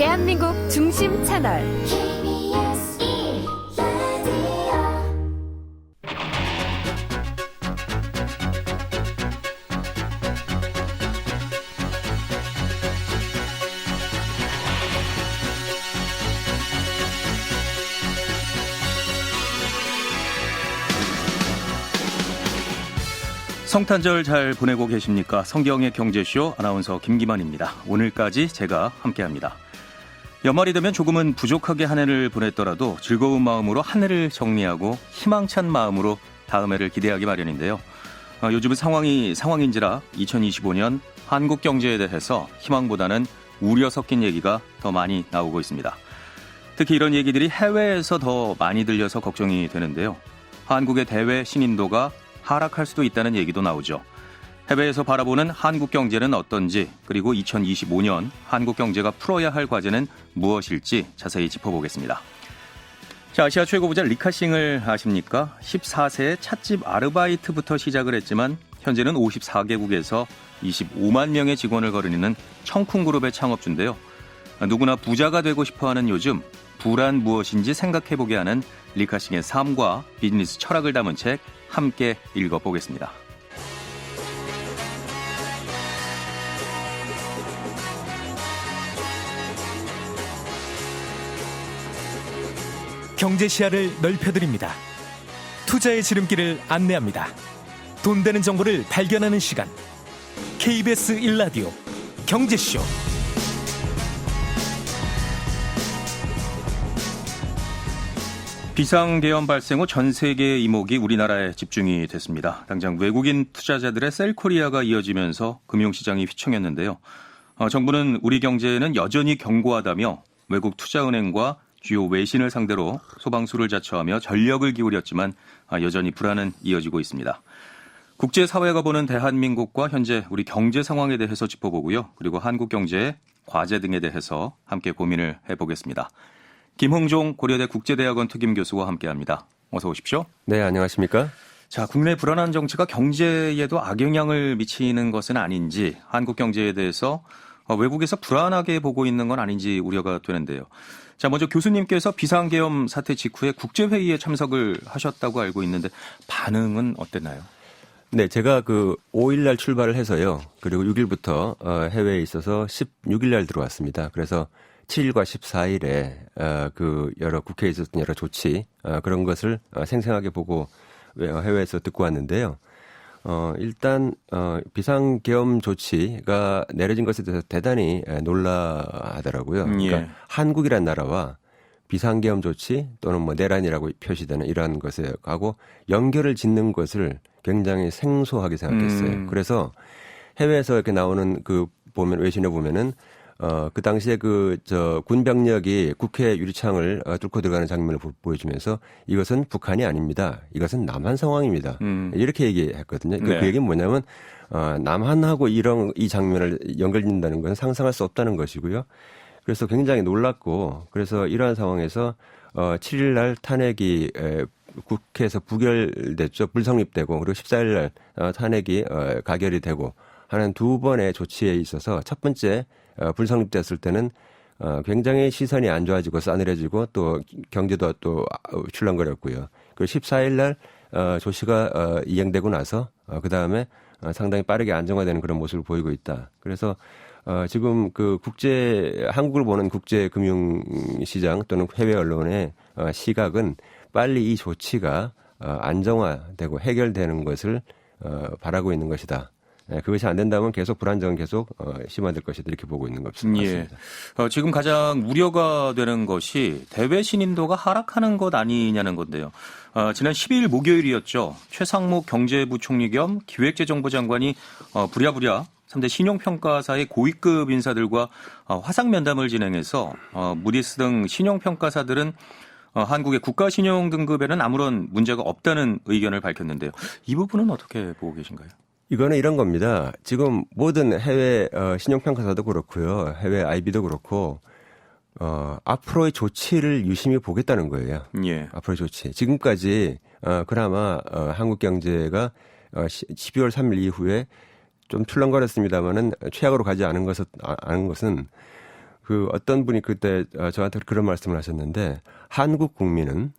대한민국 중심 채널 성탄절 잘 보내고 계십니까? 성경의 경제쇼 아나운서 김기만입니다. 오늘까지 제가 함께합니다. 연말이 되면 조금은 부족하게 한 해를 보냈더라도 즐거운 마음으로 한 해를 정리하고 희망찬 마음으로 다음 해를 기대하기 마련인데요. 요즘은 상황인지라 2025년 한국 경제에 대해서 희망보다는 우려 섞인 얘기가 더 많이 나오고 있습니다. 특히 이런 얘기들이 해외에서 더 많이 들려서 걱정이 되는데요. 한국의 대외 신인도가 하락할 수도 있다는 얘기도 나오죠. 해외에서 바라보는 한국 경제는 어떤지, 그리고 2025년 한국 경제가 풀어야 할 과제는 무엇일지 자세히 짚어보겠습니다. 자, 아시아 최고 부자 리카싱을 아십니까? 14세에 찻집 아르바이트부터 시작을 했지만 현재는 54개국에서 25만 명의 직원을 거느리는 청쿵그룹의 창업주인데요. 누구나 부자가 되고 싶어하는 요즘 부란 무엇인지 생각해보게 하는 리카싱의 삶과 비즈니스 철학을 담은 책 함께 읽어보겠습니다. 경제 시야를 넓혀드립니다. 투자의 지름길을 안내합니다. 돈 되는 정보를 발견하는 시간. KBS 1라디오 경제쇼. 비상계엄 발생 후 전 세계의 이목이 우리나라에 집중이 됐습니다. 당장 외국인 투자자들의 셀코리아가 이어지면서 금융시장이 휘청였는데요. 정부는 우리 경제에는 여전히 견고하다며 외국 투자은행과 주요 외신을 상대로 소방수를 자처하며 전력을 기울였지만 여전히 불안은 이어지고 있습니다. 국제사회가 보는 대한민국과 현재 우리 경제 상황에 대해서 짚어보고요. 그리고 한국 경제의 과제 등에 대해서 함께 고민을 해보겠습니다. 김홍종 고려대 국제대학원 특임교수와 함께합니다. 어서 오십시오. 네, 안녕하십니까? 자, 국내 불안한 정치가 경제에도 악영향을 미치는 것은 아닌지, 한국 경제에 대해서 외국에서 불안하게 보고 있는 건 아닌지 우려가 되는데요. 자, 먼저 교수님께서 비상계엄 사태 직후에 국제회의에 참석을 하셨다고 알고 있는데 반응은 어땠나요? 네, 제가 5일 날 출발을 해서요. 그리고 6일부터 해외에 있어서 16일 날 들어왔습니다. 그래서 7일과 14일에 여러 국회에 있었던 여러 조치 그런 것을 생생하게 보고 해외에서 듣고 왔는데요. 일단 비상계엄 조치가 내려진 것에 대해서 대단히 놀라하더라고요. 그러니까 한국이란 나라와 비상계엄 조치 또는 내란이라고 표시되는 이러한 것에 하고 연결을 짓는 것을 굉장히 생소하게 생각했어요. 그래서 해외에서 이렇게 나오는 외신에 보면은 그 당시에 군병력이 국회 유리창을 뚫고 들어가는 장면을 보여주면서 이것은 북한이 아닙니다. 이것은 남한 상황입니다. 이렇게 얘기했거든요. 네. 그 얘기는 뭐냐면, 남한하고 이 장면을 연결짓는다는 것은 상상할 수 없다는 것이고요. 그래서 굉장히 놀랐고, 그래서 이러한 상황에서 7일 날 탄핵이 국회에서 부결됐죠. 불성립되고, 그리고 14일 날 탄핵이 가결이 되고 하는 두 번의 조치에 있어서 첫 번째 불성립됐을 때는 굉장히 시선이 안 좋아지고 싸늘해지고 또 경제도 또 출렁거렸고요. 그리고 14일 날 조치가 이행되고 나서 그다음에 상당히 빠르게 안정화되는 그런 모습을 보이고 있다. 그래서 지금 한국을 보는 국제 금융 시장 또는 해외 언론의 시각은 빨리 이 조치가 안정화되고 해결되는 것을 바라고 있는 것이다. 그것이 안 된다면 계속 불안정은 계속 심화될 것이다 이렇게 보고 있는 것 같습니다. 예. 지금 가장 우려가 되는 것이 대외 신인도가 하락하는 것 아니냐는 건데요. 지난 12일 목요일이었죠. 최상목 경제부총리 겸 기획재정부 장관이 부랴부랴 3대 신용평가사의 고위급 인사들과 화상면담을 진행해서 무디스 등 신용평가사들은 한국의 국가신용등급에는 아무런 문제가 없다는 의견을 밝혔는데요. 이 부분은 어떻게 보고 계신가요? 이거는 이런 겁니다. 지금 모든 해외 신용평가사도 그렇고요. 해외 IB도 그렇고 앞으로의 조치를 유심히 보겠다는 거예요. 예. 앞으로의 조치. 지금까지 그나마 한국 경제가 12월 3일 이후에 좀 출렁거렸습니다마는 최악으로 가지 않은 것은 그 어떤 분이 그때 저한테 그런 말씀을 하셨는데 한국 국민은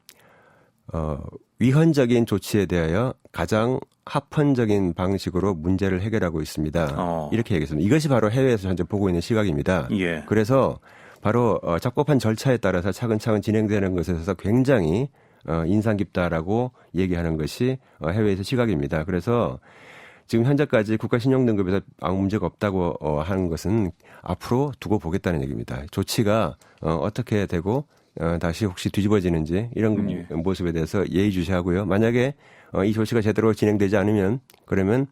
위헌적인 조치에 대하여 가장 합헌적인 방식으로 문제를 해결하고 있습니다. 이렇게 얘기했습니다. 이것이 바로 해외에서 현재 보고 있는 시각입니다. 예. 그래서 바로 적법한 절차에 따라서 차근차근 진행되는 것에 있어서 굉장히 인상 깊다라고 얘기하는 것이 해외에서 시각입니다. 그래서 지금 현재까지 국가신용등급에서 아무 문제가 없다고 하는 것은 앞으로 두고 보겠다는 얘기입니다. 조치가 어떻게 되고 다시 혹시 뒤집어지는지 이런 모습에 대해서 예의주시하고요. 만약에 이 조치가 제대로 진행되지 않으면 그러면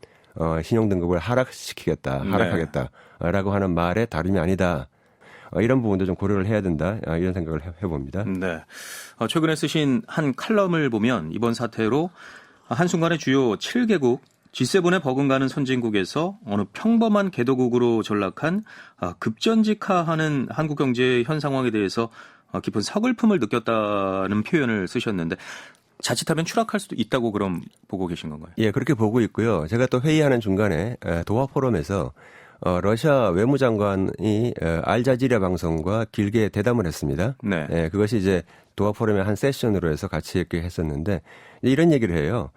신용등급을 하락하겠다라고 하는 말에 다름이 아니다. 이런 부분도 좀 고려를 해야 된다. 이런 생각을 해봅니다. 네. 최근에 쓰신 한 칼럼을 보면 이번 사태로 한순간에 주요 7개국 G7에 버금가는 선진국에서 어느 평범한 개도국으로 전락한 급전직하하는 한국 경제의 현 상황에 대해서 깊은 서글픔을 느꼈다는 표현을 쓰셨는데 자칫하면 추락할 수도 있다고 그럼 보고 계신 건가요? 예, 그렇게 보고 있고요. 제가 또 회의하는 중간에 도하 포럼에서 러시아 외무장관이 알자지라 방송과 길게 대담을 했습니다. 네. 예, 그것이 이제 도하 포럼의 한 세션으로 해서 같이 이렇게 했었는데 이런 얘기를 해요.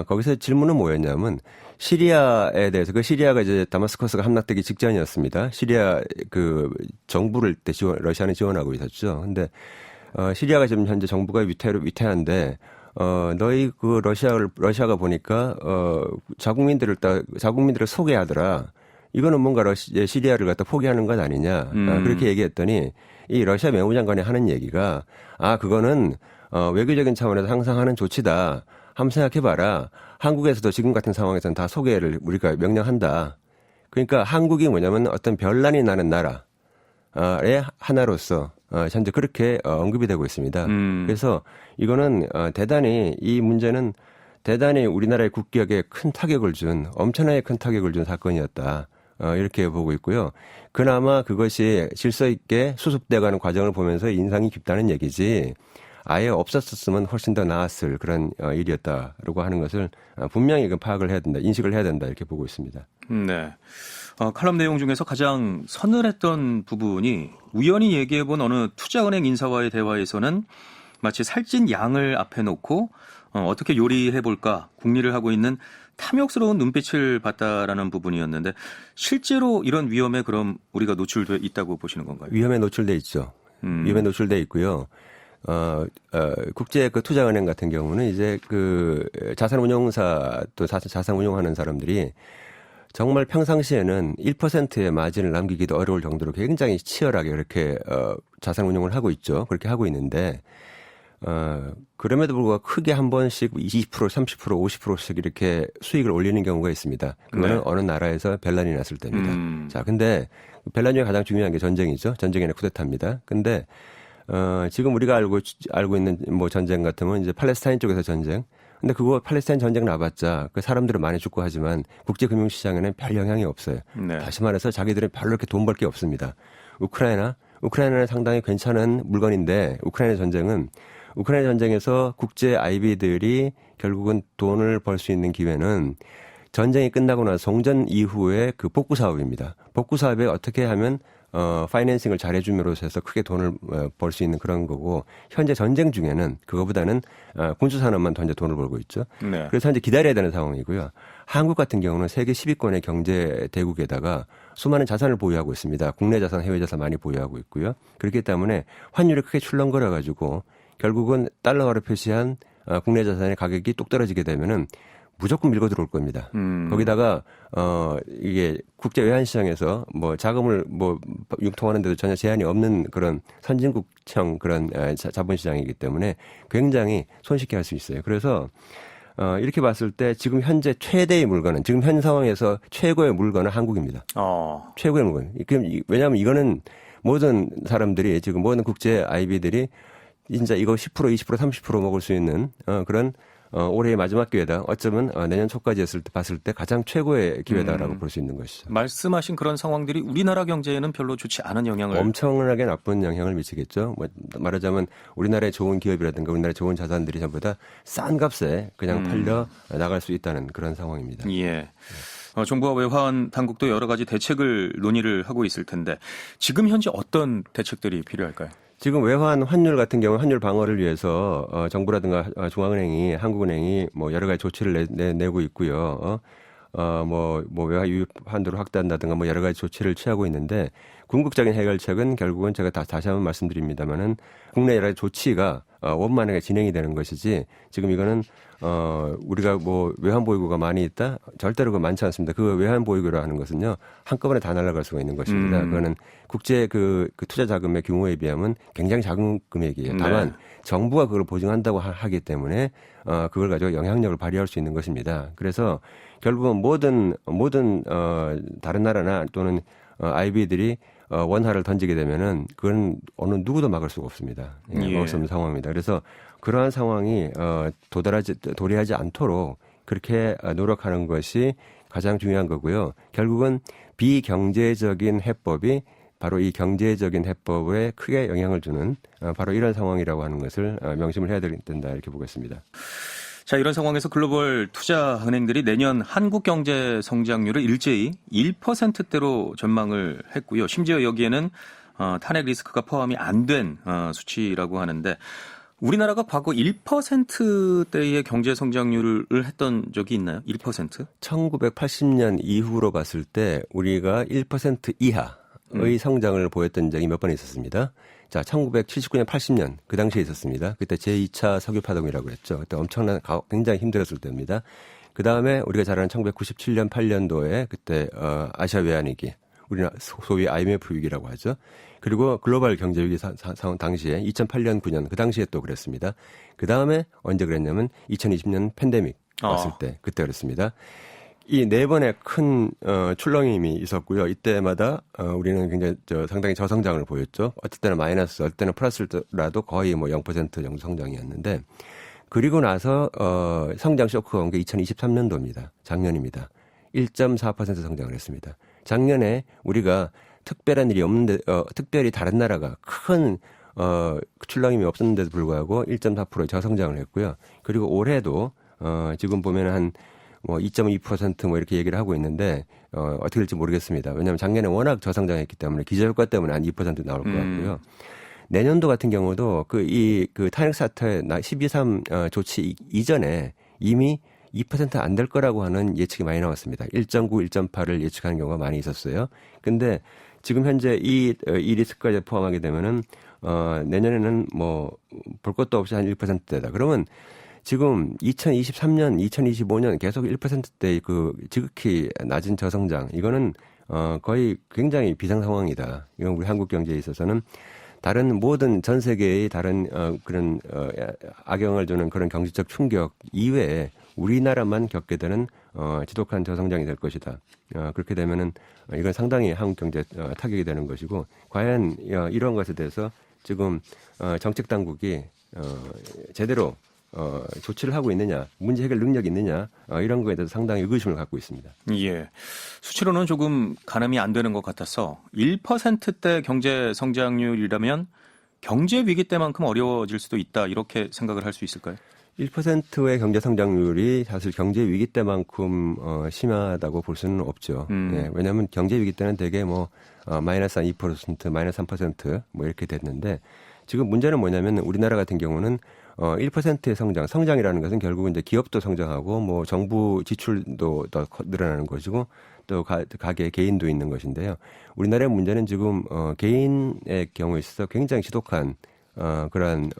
거기서 질문은 뭐였냐면 시리아에 대해서 그 시리아가 이제 다마스커스가 함락되기 직전이었습니다. 시리아 그 정부를 때 러시아는 지원하고 있었죠. 근데 시리아가 지금 현재 정부가 위태한데 너희 그 러시아가 보니까 자국민들을 소개하더라. 이거는 뭔가 시리아를 갖다 포기하는 것 아니냐. 그렇게 얘기했더니 이 러시아 외무장관이 하는 얘기가 그거는 외교적인 차원에서 항상 하는 조치다. 한번 생각해봐라. 한국에서도 지금 같은 상황에서는 다 소개를 우리가 명령한다. 그러니까 한국이 뭐냐면 어떤 별난이 나는 나라의 하나로서 현재 그렇게 언급이 되고 있습니다. 그래서 이거는 이 문제는 대단히 우리나라의 국격에 큰 타격을 준 엄청나게 큰 타격을 준 사건이었다. 이렇게 보고 있고요. 그나마 그것이 질서 있게 수습돼가는 과정을 보면서 인상이 깊다는 얘기지. 아예 없었으면 훨씬 더 나았을 그런 일이었다라고 하는 것을 분명히 파악을 해야 된다, 인식을 해야 된다 이렇게 보고 있습니다. 네. 칼럼 내용 중에서 가장 서늘했던 부분이 우연히 얘기해본 어느 투자은행 인사와의 대화에서는 마치 살찐 양을 앞에 놓고 어떻게 요리해볼까 궁리를 하고 있는 탐욕스러운 눈빛을 봤다라는 부분이었는데 실제로 이런 위험에 그럼 우리가 노출돼 있다고 보시는 건가요? 위험에 노출돼 있죠. 위험에 노출돼 있고요. 국제 그 투자은행 같은 경우는 이제 그 자산운용사 또 자산 운용하는 사람들이 정말 평상시에는 1%의 마진을 남기기도 어려울 정도로 굉장히 치열하게 이렇게 자산 운용을 하고 있죠. 그렇게 하고 있는데 그럼에도 불구하고 크게 한 번씩 20%, 30%, 50%씩 이렇게 수익을 올리는 경우가 있습니다. 그거는 네. 어느 나라에서 변란이 났을 때입니다. 자, 근데 변란 중에 가장 중요한 게 전쟁이죠. 전쟁이나 쿠데타입니다. 근데 지금 우리가 알고 있는 뭐 전쟁 같으면 이제 팔레스타인 쪽에서 전쟁. 근데 그거 팔레스타인 전쟁 나봤자 그 사람들은 많이 죽고 하지만 국제 금융 시장에는 별 영향이 없어요. 네. 다시 말해서 자기들은 별로 이렇게 돈 벌 게 없습니다. 우크라이나는 상당히 괜찮은 물건인데 우크라이나 전쟁에서 국제 IB들이 결국은 돈을 벌 수 있는 기회는 전쟁이 끝나고 나서 송전 이후에 그 복구 사업입니다. 복구 사업에 어떻게 하면 파이낸싱을 잘해줌으로써 해서 크게 돈을 벌 수 있는 그런 거고 현재 전쟁 중에는 그거보다는 군수 산업만 더 이제 돈을 벌고 있죠. 네. 그래서 이제 기다려야 되는 상황이고요. 한국 같은 경우는 세계 10위권의 경제 대국에다가 수많은 자산을 보유하고 있습니다. 국내 자산, 해외 자산 많이 보유하고 있고요. 그렇기 때문에 환율이 크게 출렁거려 가지고 결국은 달러화로 표시한 국내 자산의 가격이 뚝 떨어지게 되면은 무조건 밀고 들어올 겁니다. 거기다가 이게 국제 외환 시장에서 뭐 자금을 뭐 융통하는데도 전혀 제한이 없는 그런 선진국형 그런 자본 시장이기 때문에 굉장히 손쉽게 할 수 있어요. 그래서 이렇게 봤을 때 지금 현재 최대의 물건은 지금 현 상황에서 최고의 물건은 한국입니다. 최고의 물건. 왜냐하면 이거는 모든 사람들이 지금 모든 국제 IB들이 진짜 이거 10%, 20%, 30% 먹을 수 있는 그런 올해의 마지막 기회다. 어쩌면 내년 초까지 봤을 때 가장 최고의 기회다라고 볼 수 있는 것이죠. 말씀하신 그런 상황들이 우리나라 경제에는 별로 좋지 않은 영향을 엄청나게 나쁜 영향을 미치겠죠. 말하자면 우리나라의 좋은 기업이라든가 우리나라의 좋은 자산들이 전부 다 싼 값에 그냥 팔려 나갈 수 있다는 그런 상황입니다. 예. 정부와 외환 당국도 여러 가지 대책을 논의를 하고 있을 텐데 지금 현재 어떤 대책들이 필요할까요? 지금 외환 환율 같은 경우 환율 방어를 위해서 정부라든가 중앙은행이 한국은행이 뭐 여러 가지 조치를 내고 있고요. 뭐 외화 유입 한도를 확대한다든가 뭐 여러 가지 조치를 취하고 있는데 궁극적인 해결책은 결국은 제가 다시 한번 말씀드립니다만은 국내 여러 가지 조치가 원만하게 진행이 되는 것이지 지금 이거는 우리가 뭐 외환 보유고가 많이 있다 절대로 그 많지 않습니다. 그 외환 보유고라 하는 것은요 한꺼번에 다 날아갈 수가 있는 것입니다. 그거는 국제 그 투자 자금의 규모에 비하면 굉장히 작은 금액이에요. 다만 네. 정부가 그걸 보증한다고 하기 때문에 그걸 가지고 영향력을 발휘할 수 있는 것입니다. 그래서 결국은 모든 다른 나라나 또는 IB들이 원화를 던지게 되면은 그건 어느 누구도 막을 수가 없습니다. 막을 수 없는 상황입니다. 그래서 그러한 상황이 도래하지 않도록 그렇게 노력하는 것이 가장 중요한 거고요. 결국은 비경제적인 해법이 바로 이 경제적인 해법에 크게 영향을 주는 바로 이런 상황이라고 하는 것을 명심을 해야 된다 이렇게 보겠습니다. 자, 이런 상황에서 글로벌 투자은행들이 내년 한국 경제 성장률을 일제히 1%대로 전망을 했고요. 심지어 여기에는 탄핵 리스크가 포함이 안 된 수치라고 하는데 우리나라가 과거 1%대의 경제 성장률을 했던 적이 있나요? 1%? 1980년 이후로 봤을 때 우리가 1% 이하의 성장을 보였던 적이 몇 번 있었습니다. 자, 1979년, 80년 그 당시에 있었습니다. 그때 제2차 석유 파동이라고 했죠. 그때 엄청난 굉장히 힘들었을 때입니다. 그 다음에 우리가 잘 아는 1997년, 8년도에 그때 아시아 외환위기, 우리나라 소위 IMF 위기라고 하죠. 그리고 글로벌 경제 위기 상황 당시에 2008년, 9년 그 당시에 또 그랬습니다. 그 다음에 언제 그랬냐면 2020년 팬데믹 왔을 때 그때 그랬습니다. 이 네 번의 큰 출렁임이 있었고요. 이때마다 우리는 굉장히 상당히 저성장을 보였죠. 어떨 때는 마이너스, 어떨 때는 플러스라도 거의 뭐 0% 정도 성장이었는데 그리고 나서 성장 쇼크가 온 게 2023년도입니다. 작년입니다. 1.4% 성장을 했습니다. 작년에 우리가 특별한 일이 없는데 특별히 다른 나라가 큰 출렁임이 없었는데도 불구하고 1.4% 저성장을 했고요. 그리고 올해도 지금 보면 한 뭐 2.2% 뭐 이렇게 얘기를 하고 있는데 어떻게 될지 모르겠습니다. 왜냐하면 작년에 워낙 저성장했기 때문에 기저효과 때문에 한 2% 나올 것 같고요. 내년도 같은 경우도 그 탄핵 사태 12.3 조치 이전에 이미 2% 안 될 거라고 하는 예측이 많이 나왔습니다. 1.9, 1.8를 예측하는 경우가 많이 있었어요. 근데 지금 현재 이 리스크까지 포함하게 되면은 내년에는 뭐 볼 것도 없이 한 1%대다. 그러면 지금 2023년, 2025년 계속 1%대의 그 지극히 낮은 저성장, 이거는 거의 굉장히 비상 상황이다. 이건 우리 한국 경제에 있어서는 다른 모든 전 세계의 다른 그런 악영을 주는 그런 경제적 충격 이외에 우리나라만 겪게 되는 지독한 저성장이 될 것이다. 그렇게 되면은 이건 상당히 한국 경제에 타격이 되는 것이고, 과연 이런 것에 대해서 지금 정책 당국이 제대로 조치를 하고 있느냐, 문제 해결 능력이 있느냐, 이런 거에 대해서 상당히 의구심을 갖고 있습니다. 예. 수치로는 조금 가늠이 안 되는 것 같아서 1%대 경제 성장률이라면 경제 위기 때만큼 어려워질 수도 있다, 이렇게 생각을 할 수 있을까요? 1%의 경제 성장률이 사실 경제 위기 때만큼 심하다고 볼 수는 없죠. 예, 왜냐하면 경제 위기 때는 대개 뭐 마이너스 한 2%, 마이너스 3% 뭐 이렇게 됐는데, 지금 문제는 뭐냐면 우리나라 같은 경우는 1%의 성장이라는 것은 결국은 이제 기업도 성장하고 뭐 정부 지출도 더 늘어나는 것이고 또 가계 개인도 있는 것인데요. 우리나라의 문제는 지금 개인의 경우에 있어서 굉장히 지독한 그러한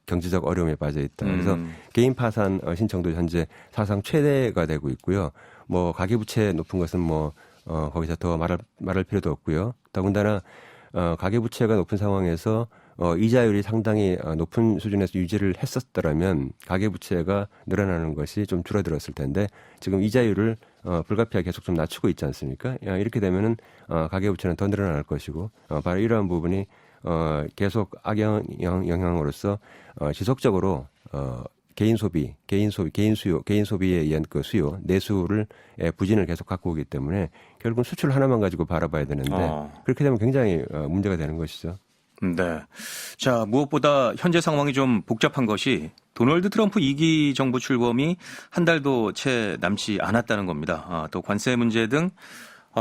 경제적 어려움에 빠져 있다. 그래서 개인 파산 신청도 현재 사상 최대가 되고 있고요. 뭐 가계부채 높은 것은 뭐 거기서 더 말할 필요도 없고요. 더군다나 가계부채가 높은 상황에서 이자율이 상당히 높은 수준에서 유지를 했었더라면 가계부채가 늘어나는 것이 좀 줄어들었을 텐데, 지금 이자율을 불가피하게 계속 좀 낮추고 있지 않습니까? 이렇게 되면은 가계부채는 더 늘어날 것이고, 바로 이러한 부분이 계속 악영 영향으로서 지속적으로 개인 소비, 개인 소비에 의한 그 수요, 내수를 부진을 계속 갖고 오기 때문에 결국은 수출 하나만 가지고 바라봐야 되는데 그렇게 되면 굉장히 문제가 되는 것이죠. 네. 자, 무엇보다 현재 상황이 좀 복잡한 것이 도널드 트럼프 2기 정부 출범이 한 달도 채 남지 않았다는 겁니다. 또 관세 문제 등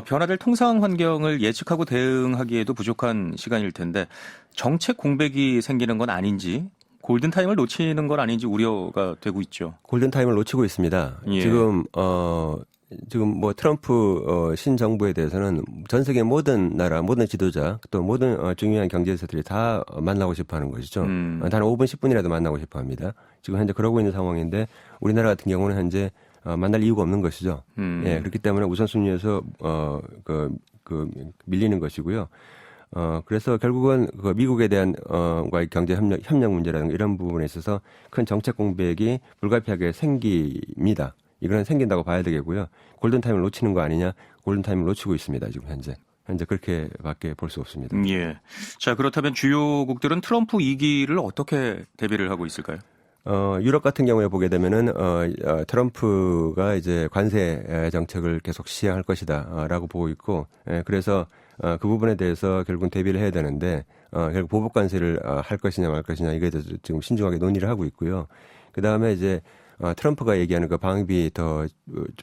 변화될 통상 환경을 예측하고 대응하기에도 부족한 시간일 텐데 정책 공백이 생기는 건 아닌지 골든타임을 놓치는 건 아닌지 우려가 되고 있죠. 골든타임을 놓치고 있습니다. 예. 지금 뭐 트럼프 신정부에 대해서는 전 세계 모든 나라, 모든 지도자, 또 모든 중요한 경제에서들이 다 만나고 싶어 하는 것이죠. 단 5분, 10분이라도 만나고 싶어 합니다. 지금 현재 그러고 있는 상황인데 우리나라 같은 경우는 현재 만날 이유가 없는 것이죠. 예, 그렇기 때문에 우선순위에서 밀리는 것이고요. 그래서 결국은 그 미국에 대한 과의 경제 협력 문제라든가 이런 부분에 있어서 큰 정책 공백이 불가피하게 생깁니다. 이거는 생긴다고 봐야 되겠고요. 골든타임을 놓치는 거 아니냐? 골든타임을 놓치고 있습니다. 지금 현재 그렇게밖에 볼 수 없습니다. 예. 자, 그렇다면 주요국들은 트럼프 2기를 어떻게 대비를 하고 있을까요? 유럽 같은 경우에 보게 되면은 트럼프가 이제 관세 정책을 계속 시행할 것이다라고 보고 있고, 그래서 그 부분에 대해서 결국은 대비를 해야 되는데 결국 보복 관세를 할 것이냐 말 것이냐 이거에 대해서 지금 신중하게 논의를 하고 있고요. 그 다음에 이제 트럼프가 얘기하는 그 방위비 더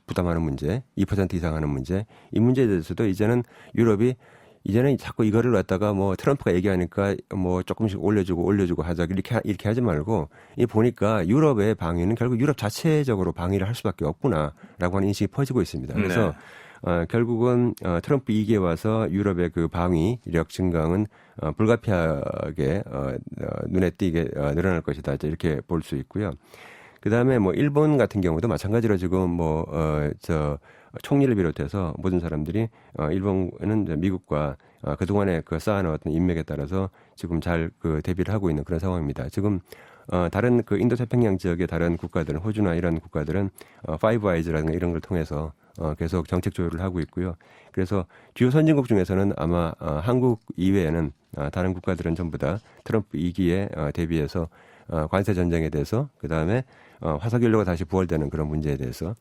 부담하는 문제, 2% 이상 하는 문제, 이 문제에 대해서도 이제는 유럽이 이제는 자꾸 이거를 갖다가 뭐 트럼프가 얘기하니까 뭐 조금씩 올려주고 하자 이렇게 하지 말고 이 보니까 유럽의 방위는 결국 유럽 자체적으로 방위를 할 수밖에 없구나라고 하는 인식이 퍼지고 있습니다. 그래서 결국은 트럼프 2기에 와서 유럽의 그 방위력 증강은 불가피하게 눈에 띄게 늘어날 것이다 이렇게 볼 수 있고요. 그 다음에 뭐 일본 같은 경우도 마찬가지로 지금 총리를 비롯해서 모든 사람들이 일본은 미국과 그동안에 그 쌓아놓은 어떤 인맥에 따라서 지금 잘 그 대비를 하고 있는 그런 상황입니다. 지금 다른 그 인도 태평양 지역의 다른 국가들은 호주나 이런 국가들은 파이브 아이즈라든가 이런 걸 통해서 계속 정책 조율을 하고 있고요. 그래서 주요 선진국 중에서는 아마 한국 이외에는 다른 국가들은 전부 다 트럼프 2기에 대비해서 관세 전쟁에 대해서 그다음에 화석연료가 다시 부활되는 그런 문제에 대해서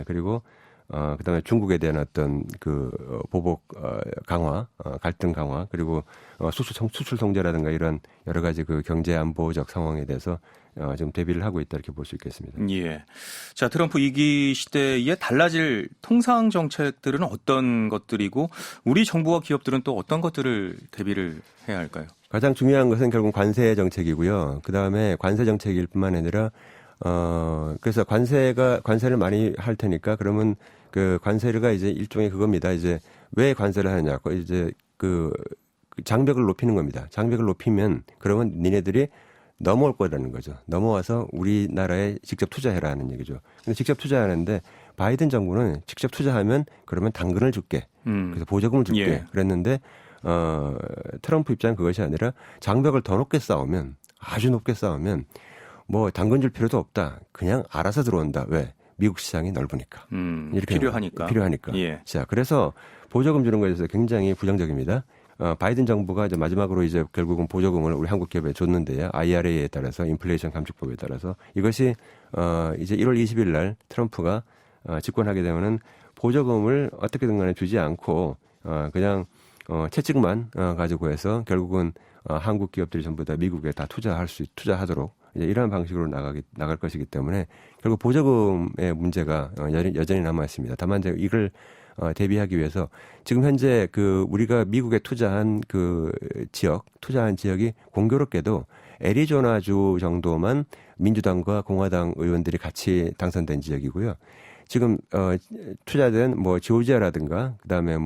그리고 그다음에 중국에 대한 어떤 그 보복 강화, 갈등 강화 그리고 수출 통제라든가 이런 여러 가지 그 경제 안보적 상황에 대해서 지금 대비를 하고 있다 이렇게 볼 수 있겠습니다. 예. 자, 트럼프 2기 시대에 달라질 통상 정책들은 어떤 것들이고 우리 정부와 기업들은 또 어떤 것들을 대비를 해야 할까요? 가장 중요한 것은 결국 관세 정책이고요. 그다음에 관세 정책일 뿐만 아니라 그래서 관세를 많이 할 테니까 그러면 그 관세가 이제 일종의 그겁니다. 이제 왜 관세를 하느냐. 이제 그 장벽을 높이는 겁니다. 장벽을 높이면 그러면 니네들이 넘어올 거라는 거죠. 넘어와서 우리나라에 직접 투자해라는 얘기죠. 근데 직접 투자하는데 바이든 정부는 직접 투자하면 그러면 당근을 줄게. 그래서 보조금을 줄게. 예. 그랬는데 트럼프 입장은 그것이 아니라 장벽을 더 높게 쌓으면 아주 높게 쌓으면 뭐 당근 줄 필요도 없다. 그냥 알아서 들어온다. 왜? 미국 시장이 넓으니까. 이렇게 필요하니까. 예. 자, 그래서 보조금 주는 것에 대해서 굉장히 부정적입니다. 바이든 정부가 이제 마지막으로 이제 결국은 보조금을 우리 한국 기업에 줬는데요. IRA에 따라서 인플레이션 감축법에 따라서 이것이 이제 1월 20일 날 트럼프가 집권하게 되면은 보조금을 어떻게든 간에 주지 않고 그냥 채찍만 가지고 해서 결국은 한국 기업들이 전부 다 미국에 다 투자하도록 이제 이러한 방식으로 나갈 것이기 때문에 결국 보조금의 문제가 여전히 남아 있습니다. 다만 이걸 대비하기 위해서 지금 현재 그 우리가 미국에 투자한 지역이 공교롭게도 애리조나주 정도만 민주당과 공화당 의원들이 같이 당선된 지역이고요. 지금 투자된 뭐 조지아라든가 그다음에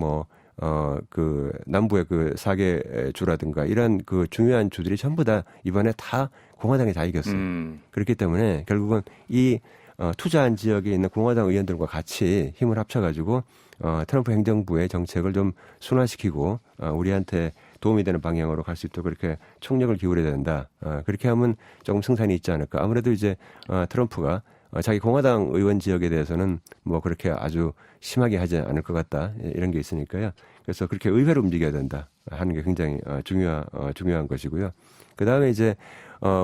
그 남부의 그 4개 주라든가 이런 그 중요한 주들이 전부 다 이번에 다 공화당이 다 이겼어요. 그렇기 때문에 결국은 이 투자한 지역에 있는 공화당 의원들과 같이 힘을 합쳐가지고 트럼프 행정부의 정책을 좀 순화시키고 우리한테 도움이 되는 방향으로 갈 수 있도록 그렇게 총력을 기울여야 된다. 그렇게 하면 조금 승산이 있지 않을까. 아무래도 이제 트럼프가 자기 공화당 의원 지역에 대해서는 뭐 그렇게 아주 심하게 하지 않을 것 같다. 이런 게 있으니까요. 그래서 그렇게 의회로 움직여야 된다 하는 게 굉장히 중요한 것이고요. 그 다음에 이제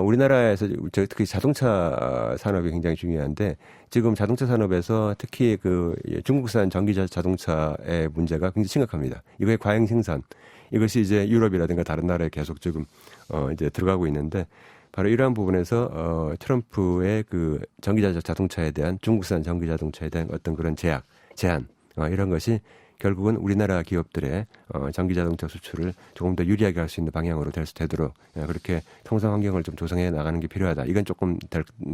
우리나라에서 특히 자동차 산업이 굉장히 중요한데 지금 자동차 산업에서 특히 그 중국산 전기 자동차의 문제가 굉장히 심각합니다. 이거의 과잉 생산. 이것이 이제 유럽이라든가 다른 나라에 계속 지금 이제 들어가고 있는데 바로 이러한 부분에서 트럼프의 그 자동차에 대한 중국산 전기 자동차에 대한 어떤 그런 제한 이런 것이 결국은 우리나라 기업들의 전기 자동차 수출을 조금 더 유리하게 할 수 있는 방향으로 되도록 그렇게 통상 환경을 좀 조성해 나가는 게 필요하다. 이건 조금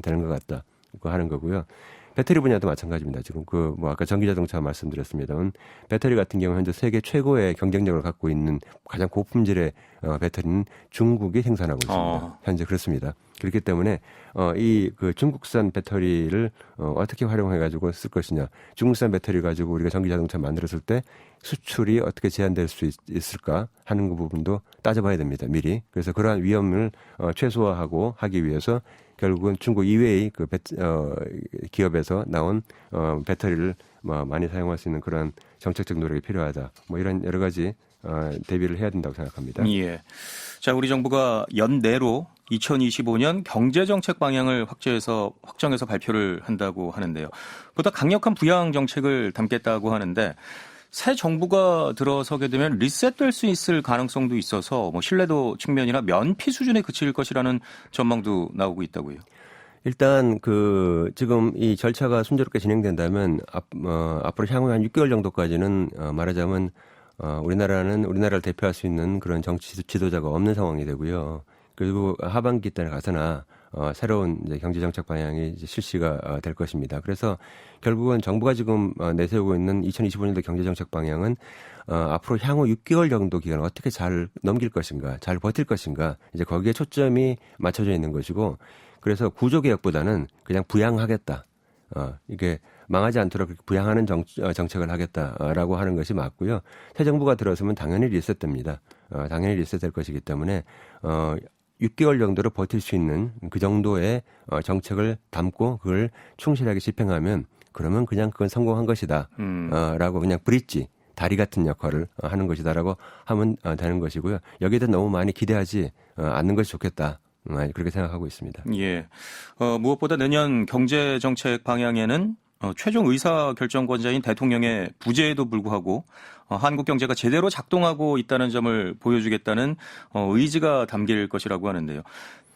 되는 것 같다. 하는 거고요. 배터리 분야도 마찬가지입니다. 지금 아까 전기 자동차 말씀드렸습니다만 배터리 같은 경우 현재 세계 최고의 경쟁력을 갖고 있는 가장 고품질의 배터리는 중국이 생산하고 있습니다. 현재 그렇습니다. 그렇기 때문에 그 중국산 배터리를 어떻게 활용해 가지고 쓸 것이냐. 중국산 배터리 가지고 우리가 전기 자동차 만들었을 때 수출이 어떻게 제한될 수 있을까 하는 그 부분도 따져봐야 됩니다. 미리. 그래서 그러한 위험을 최소화하고 하기 위해서 결국은 중국 이외의 그 기업에서 나온 배터리를 많이 사용할 수 있는 그런 정책적 노력이 필요하다. 이런 여러 가지 대비를 해야 된다고 생각합니다. 예. 자, 우리 정부가 연내로 2025년 경제정책 방향을 확정해서 발표를 한다고 하는데요. 보다 강력한 부양 정책을 담겠다고 하는데 새 정부가 들어서게 되면 리셋될 수 있을 가능성도 있어서 신뢰도 측면이나 면피 수준에 그칠 것이라는 전망도 나오고 있다고요. 일단 지금 이 절차가 순조롭게 진행된다면 앞으로 향후 한 6개월 정도까지는 말하자면 우리나라를 대표할 수 있는 그런 정치 지도자가 없는 상황이 되고요. 그리고 하반기 때에 가서나 새로운 이제 경제정책 방향이 이제 실시가 될 것입니다. 그래서 결국은 정부가 지금 내세우고 있는 2025년도 경제정책 방향은 앞으로 향후 6개월 정도 기간을 어떻게 잘 넘길 것인가, 잘 버틸 것인가, 이제 거기에 초점이 맞춰져 있는 것이고, 그래서 구조개혁보다는 그냥 부양하겠다. 이게 망하지 않도록 부양하는 정책을 하겠다라고 하는 것이 맞고요. 새 정부가 들어서면 당연히 리셋됩니다. 당연히 리셋될 것이기 때문에 6개월 정도로 버틸 수 있는 그 정도의 정책을 담고 그걸 충실하게 집행하면 그러면 그냥 그건 성공한 것이다. 라고 그냥 브릿지, 다리 같은 역할을 하는 것이다라고 하면 되는 것이고요. 여기에 대해 너무 많이 기대하지 않는 것이 좋겠다. 그렇게 생각하고 있습니다. 예. 무엇보다 내년 경제정책 방향에는 최종 의사결정권자인 대통령의 부재에도 불구하고 한국 경제가 제대로 작동하고 있다는 점을 보여주겠다는 의지가 담길 것이라고 하는데요.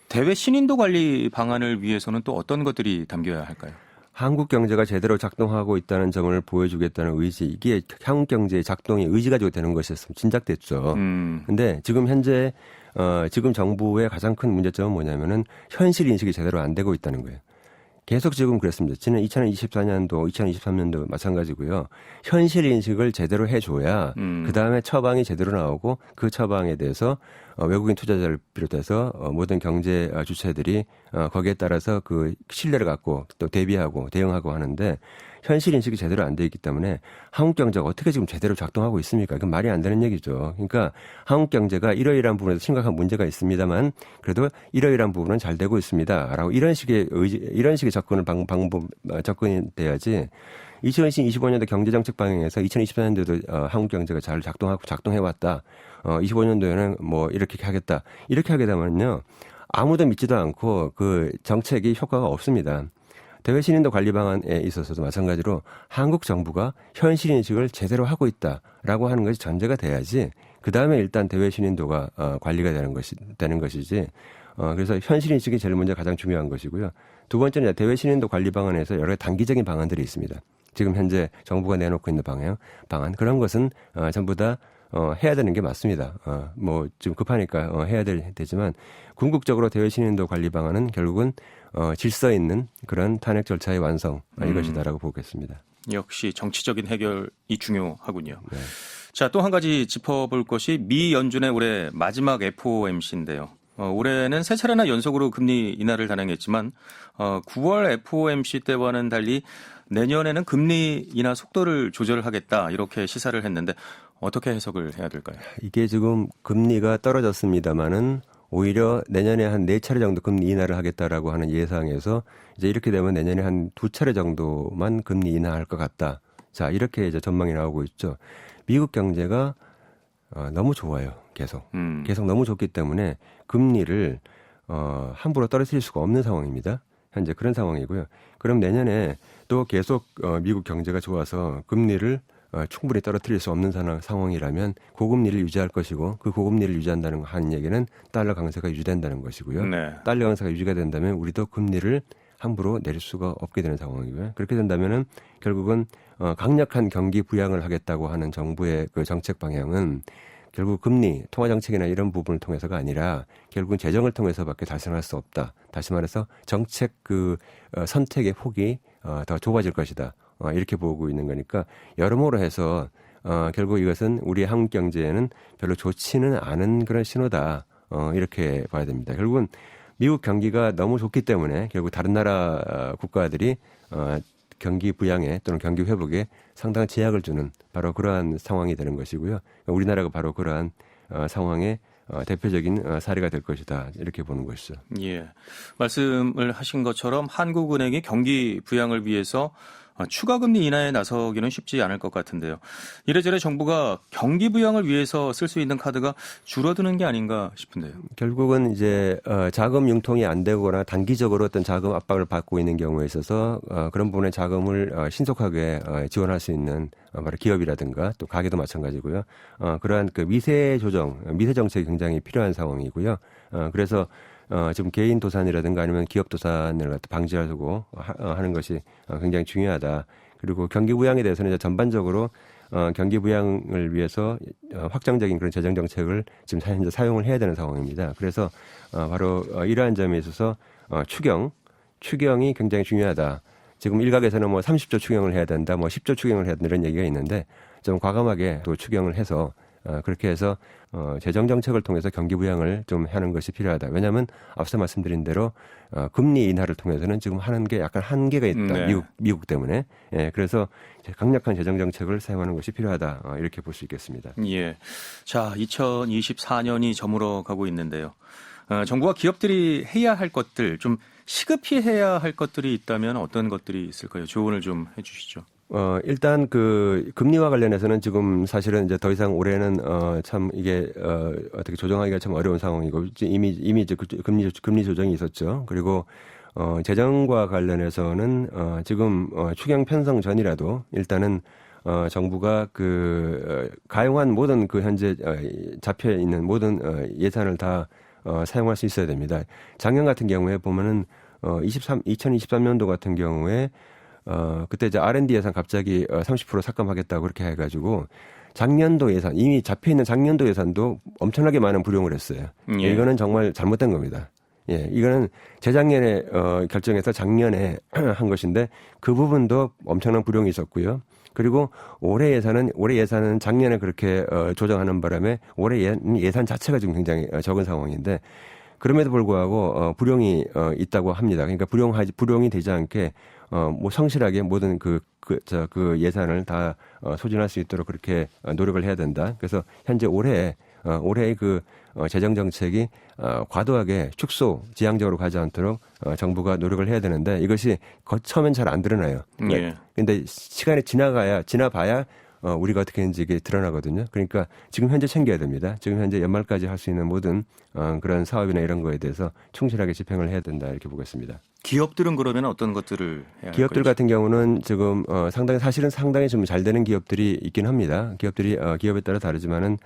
대외 신인도 관리 방안을 위해서는 또 어떤 것들이 담겨야 할까요? 한국 경제가 제대로 작동하고 있다는 점을 보여주겠다는 의지, 이게 한국 경제의 작동이 의지 가지고 되는 것이었으면 진작됐죠. 근데 지금 현재 지금 정부의 가장 큰 문제점은 뭐냐면은 현실 인식이 제대로 안 되고 있다는 거예요. 계속 지금 그랬습니다. 지난 2024년도, 2023년도 마찬가지고요. 현실 인식을 제대로 해줘야 그다음에 처방이 제대로 나오고 그 처방에 대해서 외국인 투자자를 비롯해서 모든 경제 주체들이 거기에 따라서 그 신뢰를 갖고 또 대비하고 대응하고 하는데 현실 인식이 제대로 안 돼 있기 때문에 한국 경제가 어떻게 지금 제대로 작동하고 있습니까? 그건 말이 안 되는 얘기죠. 그러니까 한국 경제가 이러이러한 부분에서 심각한 문제가 있습니다만 그래도 이러이러한 부분은 잘 되고 있습니다라고 이런 식의 접근이 돼야지. 2025년도 경제정책 방향에서 2024년도에도 한국 경제가 잘 작동해왔다. 25년도에는 뭐 이렇게 하겠다. 이렇게 하게 되면요. 아무도 믿지도 않고 그 정책이 효과가 없습니다. 대외 신인도 관리 방안에 있어서도 마찬가지로 한국 정부가 현실 인식을 제대로 하고 있다라고 하는 것이 전제가 돼야지 그다음에 일단 대외 신인도가 관리가 되는 것이지. 그래서 현실 인식이 제일 먼저 가장 중요한 것이고요. 두 번째는 대외 신인도 관리 방안에서 여러 단기적인 방안들이 있습니다. 지금 현재 정부가 내놓고 있는 방안 그런 것은 전부 다 해야 되는 게 맞습니다. 뭐 지금 급하니까 해야 되지만 궁극적으로 대외 신인도 관리 방안은 결국은 질서 있는 그런 탄핵 절차의 완성 이것이다라고 보겠습니다. 역시 정치적인 해결이 중요하군요. 네. 자, 또 한 가지 짚어볼 것이 미 연준의 올해 마지막 FOMC인데요. 올해는 세 차례나 연속으로 금리 인하를 단행했지만 9월 FOMC 때와는 달리 내년에는 금리 인하 속도를 조절하겠다 이렇게 시사를 했는데 어떻게 해석을 해야 될까요? 이게 지금 금리가 떨어졌습니다마는 오히려 내년에 한 4차례 정도 금리 인하를 하겠다라고 하는 예상에서 이제 이렇게 되면 내년에 한 2차례 정도만 금리 인하할 것 같다. 자, 이렇게 이제 전망이 나오고 있죠. 미국 경제가 너무 좋아요. 계속 너무 좋기 때문에 금리를 함부로 떨어뜨릴 수가 없는 상황입니다. 현재 그런 상황이고요. 그럼 내년에 또 계속 미국 경제가 좋아서 금리를 충분히 떨어뜨릴 수 없는 상황이라면 고금리를 유지할 것이고 그 고금리를 유지한다는 한 얘기는 달러 강세가 유지된다는 것이고요. 네. 달러 강세가 유지가 된다면 우리도 금리를 함부로 내릴 수가 없게 되는 상황이고요. 그렇게 된다면은 결국은 강력한 경기 부양을 하겠다고 하는 정부의 그 정책 방향은 결국 금리, 통화 정책이나 이런 부분을 통해서가 아니라 결국은 재정을 통해서밖에 달성할 수 없다. 다시 말해서 정책 선택의 폭이 더 좁아질 것이다. 이렇게 보고 있는 거니까 여러모로 해서 결국 이것은 우리 한국 경제에는 별로 좋지는 않은 그런 신호다. 이렇게 봐야 됩니다. 결국은 미국 경기가 너무 좋기 때문에 결국 다른 나라 국가들이 경기 부양에 또는 경기 회복에 상당한 제약을 주는 바로 그러한 상황이 되는 것이고요. 우리나라가 바로 그러한 상황의 대표적인 사례가 될 것이다. 이렇게 보는 것이죠. 예. 말씀을 하신 것처럼 한국은행이 경기 부양을 위해서 추가 금리 인하에 나서기는 쉽지 않을 것 같은데요. 이래저래 정부가 경기 부양을 위해서 쓸 수 있는 카드가 줄어드는 게 아닌가 싶은데요. 결국은 이제 자금 융통이 안 되거나 단기적으로 어떤 자금 압박을 받고 있는 경우에 있어서 그런 부분의 자금을 신속하게 지원할 수 있는 바로 기업이라든가 또 가게도 마찬가지고요. 그러한 그 미세 조정, 미세 정책이 굉장히 필요한 상황이고요. 그래서 지금 개인 도산이라든가 아니면 기업 도산을 갖다 방지하고 하는 것이 굉장히 중요하다. 그리고 경기 부양에 대해서는 이제 전반적으로 경기 부양을 위해서 확장적인 그런 재정 정책을 지금 현재 사용을 해야 되는 상황입니다. 그래서 바로 이러한 점에 있어서 추경이 굉장히 중요하다. 지금 일각에서는 뭐 30조 추경을 해야 된다, 뭐 10조 추경을 해야 된다 이런 얘기가 있는데 좀 과감하게 또 추경을 해서 그렇게 해서 재정 정책을 통해서 경기 부양을 좀 하는 것이 필요하다. 왜냐하면 앞서 말씀드린 대로 금리 인하를 통해서는 지금 하는 게 약간 한계가 있다. 네. 미국 때문에. 예, 그래서 강력한 재정 정책을 사용하는 것이 필요하다. 이렇게 볼 수 있겠습니다. 예. 자, 2024년이 저물어 가고 있는데요. 정부와 기업들이 해야 할 것들, 좀 시급히 해야 할 것들이 있다면 어떤 것들이 있을까요? 조언을 좀 해주시죠. 일단 그 금리와 관련해서는 지금 사실은 이제 더 이상 올해는 참 이게 어떻게 조정하기가 참 어려운 상황이고 이미 이제 금리 조정이 있었죠. 그리고 재정과 관련해서는 지금 추경 편성 전이라도 일단은 정부가 가용한 모든 그 현재 잡혀 있는 모든 예산을 다 사용할 수 있어야 됩니다. 작년 같은 경우에 보면은 2023년도 같은 경우에 그때 이제 R&D 예산 갑자기 30% 삭감하겠다고 그렇게 해가지고 작년도 예산, 이미 잡혀있는 작년도 예산도 엄청나게 많은 불용을 했어요. 예. 이거는 정말 잘못된 겁니다. 예, 이거는 재작년에 결정해서 작년에 한 것인데 그 부분도 엄청난 불용이 있었고요. 그리고 올해 예산은 작년에 그렇게 조정하는 바람에 올해 예산 자체가 지금 굉장히 적은 상황인데 그럼에도 불구하고 불용이 있다고 합니다. 그러니까 불용이 되지 않게 뭐 성실하게 모든 그 예산을 다 소진할 수 있도록 그렇게 노력을 해야 된다. 그래서 현재 올해의 그 재정 정책이 과도하게 지향적으로 가지 않도록 정부가 노력을 해야 되는데 이것이 처음엔 잘 안 드러나요. 예. 근데 시간이 지나봐야 우리가 어떻게 했는지 이게 드러나거든요. 그러니까 지금 현재 챙겨야 됩니다. 지금 현재 연말까지 할 수 있는 모든 그런 사업이나 이런 거에 대해서 충실하게 집행을 해야 된다 이렇게 보겠습니다. 기업들은 그러면 어떤 것들을 해야 할까요? 기업들 같은 경우는 지금 사실은 상당히 좀 잘 되는 기업들이 있긴 합니다. 기업에 따라 다르지만은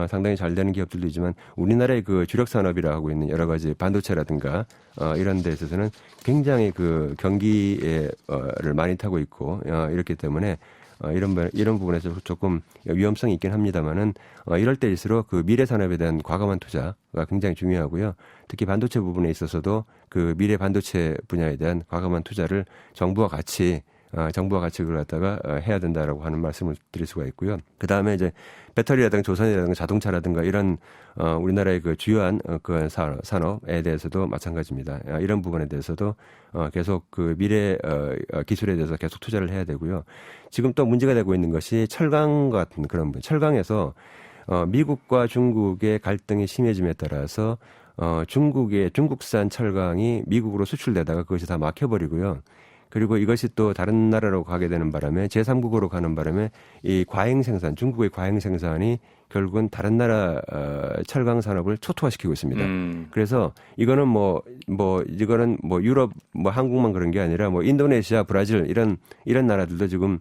상당히 잘 되는 기업들도 있지만 우리나라의 그 주력 산업이라 하고 있는 여러 가지 반도체라든가 이런 데 있어서는 굉장히 그 경기를 많이 타고 있고 이렇기 때문에 이런 부분에서 조금 위험성이 있긴 합니다만은 이럴 때일수록 그 미래 산업에 대한 과감한 투자가 굉장히 중요하고요. 특히 반도체 부분에 있어서도 그 미래 반도체 분야에 대한 과감한 투자를 정부와 같이 그걸 갖다가 해야 된다라고 하는 말씀을 드릴 수가 있고요. 그 다음에 이제 배터리라든가 조선이라든가 자동차라든가 이런 우리나라의 그 주요한 그 산업에 대해서도 마찬가지입니다. 이런 부분에 대해서도 계속 그 미래 기술에 대해서 계속 투자를 해야 되고요. 지금 또 문제가 되고 있는 것이 철강 같은 그런 부분. 철강에서 미국과 중국의 갈등이 심해짐에 따라서 중국산 철강이 미국으로 수출되다가 그것이 다 막혀버리고요. 그리고 이것이 또 다른 나라로 가게 되는 바람에 제3국으로 가는 바람에 이 중국의 과잉 생산이 결국은 다른 나라 철강 산업을 초토화시키고 있습니다. 그래서 이거는 이거는 유럽 한국만 그런 게 아니라 인도네시아, 브라질 이런 나라들도 지금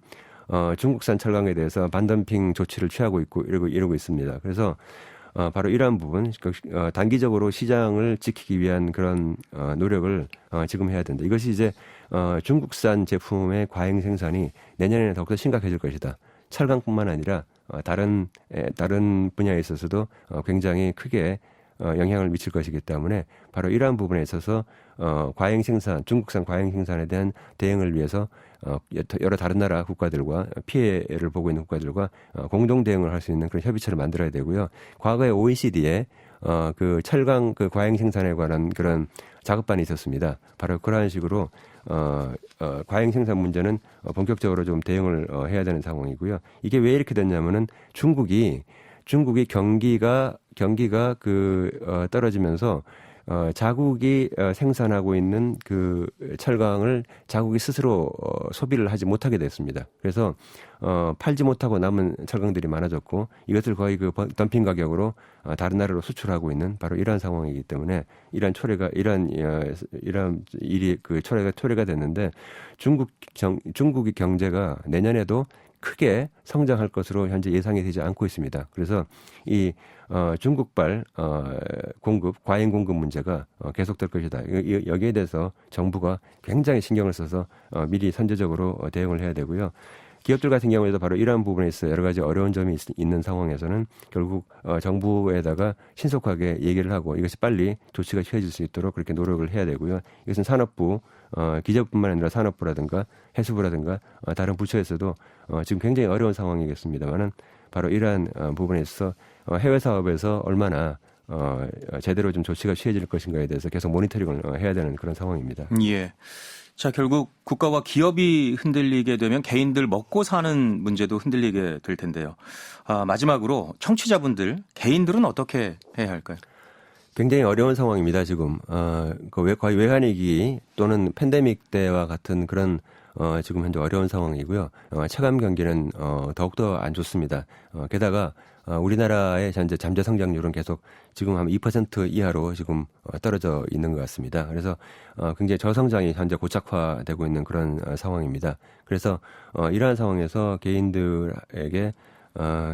중국산 철강에 대해서 반덤핑 조치를 취하고 있고 이러고 있습니다. 그래서 바로 이러한 부분, 단기적으로 시장을 지키기 위한 그런 노력을 지금 해야 된다. 이것이 이제 중국산 제품의 과잉 생산이 내년에는 더욱더 심각해질 것이다. 철강뿐만 아니라 다른 분야에 있어서도 굉장히 크게 영향을 미칠 것이기 때문에 바로 이러한 부분에 있어서 과잉 생산, 중국산 과잉 생산에 대한 대응을 위해서 여러 다른 나라 국가들과 피해를 보고 있는 국가들과 공동 대응을 할 수 있는 그런 협의체를 만들어야 되고요. 과거에 OECD에 그 철강 그 과잉 생산에 관한 그런 작업반이 있었습니다. 바로 그러한 식으로 과잉 생산 문제는 본격적으로 좀 대응을 해야 되는 상황이고요. 이게 왜 이렇게 됐냐면은 중국이 경기가 떨어지면서 자국이 생산하고 있는 그 철강을 자국이 스스로 소비를 하지 못하게 됐습니다. 그래서 팔지 못하고 남은 철강들이 많아졌고 이것을 거의 그 덤핑 가격으로 다른 나라로 수출하고 있는 바로 이러한 상황이기 때문에 이러한 일이 그 초래가 됐는데 중국의 경제가 내년에도 크게 성장할 것으로 현재 예상이 되지 않고 있습니다. 그래서 이 중국발 과잉 공급 문제가 계속될 것이다. 여기에 대해서 정부가 굉장히 신경을 써서 미리 선제적으로 대응을 해야 되고요. 기업들 같은 경우에도 바로 이러한 부분에 있어 여러 가지 어려운 점이 있는 상황에서는 결국 정부에다가 신속하게 얘기를 하고 이것이 빨리 조치가 취해질 수 있도록 그렇게 노력을 해야 되고요. 이것은 산업부, 기재부뿐만 아니라 산업부라든가 해수부라든가 다른 부처에서도 지금 굉장히 어려운 상황이겠습니다만은 바로 이러한 부분에 있어서 해외 사업에서 얼마나 제대로 좀 조치가 취해질 것인가에 대해서 계속 모니터링을 해야 되는 그런 상황입니다. 예. 자, 결국 국가와 기업이 흔들리게 되면 개인들 먹고 사는 문제도 흔들리게 될 텐데요. 마지막으로 청취자분들, 개인들은 어떻게 해야 할까요? 굉장히 어려운 상황입니다, 지금. 거의 외환위기 또는 팬데믹 때와 같은 그런 지금 현재 어려운 상황이고요. 체감 경기는 더욱더 안 좋습니다. 게다가 우리나라의 현재 잠재 성장률은 계속 지금 한 2% 이하로 지금 떨어져 있는 것 같습니다. 그래서 굉장히 저성장이 현재 고착화되고 있는 그런 상황입니다. 그래서 이러한 상황에서 개인들에게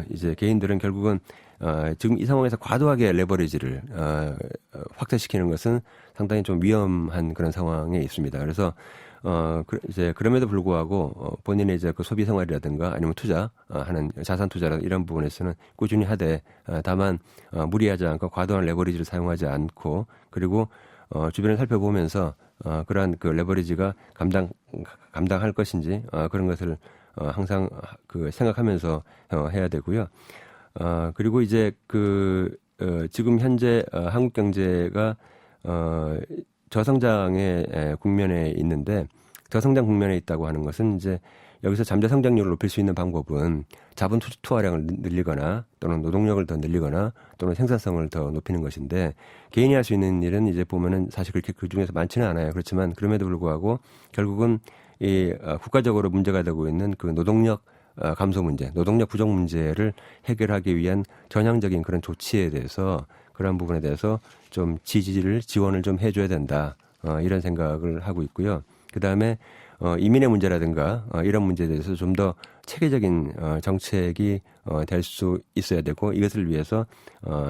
이제 개인들은 결국은 지금 이 상황에서 과도하게 레버리지를 확대시키는 것은 상당히 좀 위험한 그런 상황에 있습니다. 그래서 이제 그럼에도 불구하고 본인의 이제 그 소비 생활이라든가 아니면 투자하는 자산 투자라 이런 부분에서는 꾸준히 하되 다만 무리하지 않고 과도한 레버리지를 사용하지 않고 그리고 주변을 살펴보면서 그러한 그 레버리지가 감당할 것인지 그런 것을 항상 그 생각하면서 해야 되고요. 그리고 이제 지금 현재 한국 경제가 저성장의 국면에 있는데 저성장 국면에 있다고 하는 것은 이제 여기서 잠재 성장률을 높일 수 있는 방법은 자본 투하량을 늘리거나 또는 노동력을 더 늘리거나 또는 생산성을 더 높이는 것인데 개인이 할 수 있는 일은 이제 보면은 사실 그렇게 그 중에서 많지는 않아요. 그렇지만 그럼에도 불구하고 결국은 이 국가적으로 문제가 되고 있는 그 노동력 감소 문제, 노동력 부족 문제를 해결하기 위한 전향적인 그런 조치에 대해서 그런 부분에 대해서 좀 지원을 좀 해줘야 된다. 이런 생각을 하고 있고요. 그 다음에 이민의 문제라든가 이런 문제에 대해서 좀 더 체계적인 정책이 될 수 있어야 되고 이것을 위해서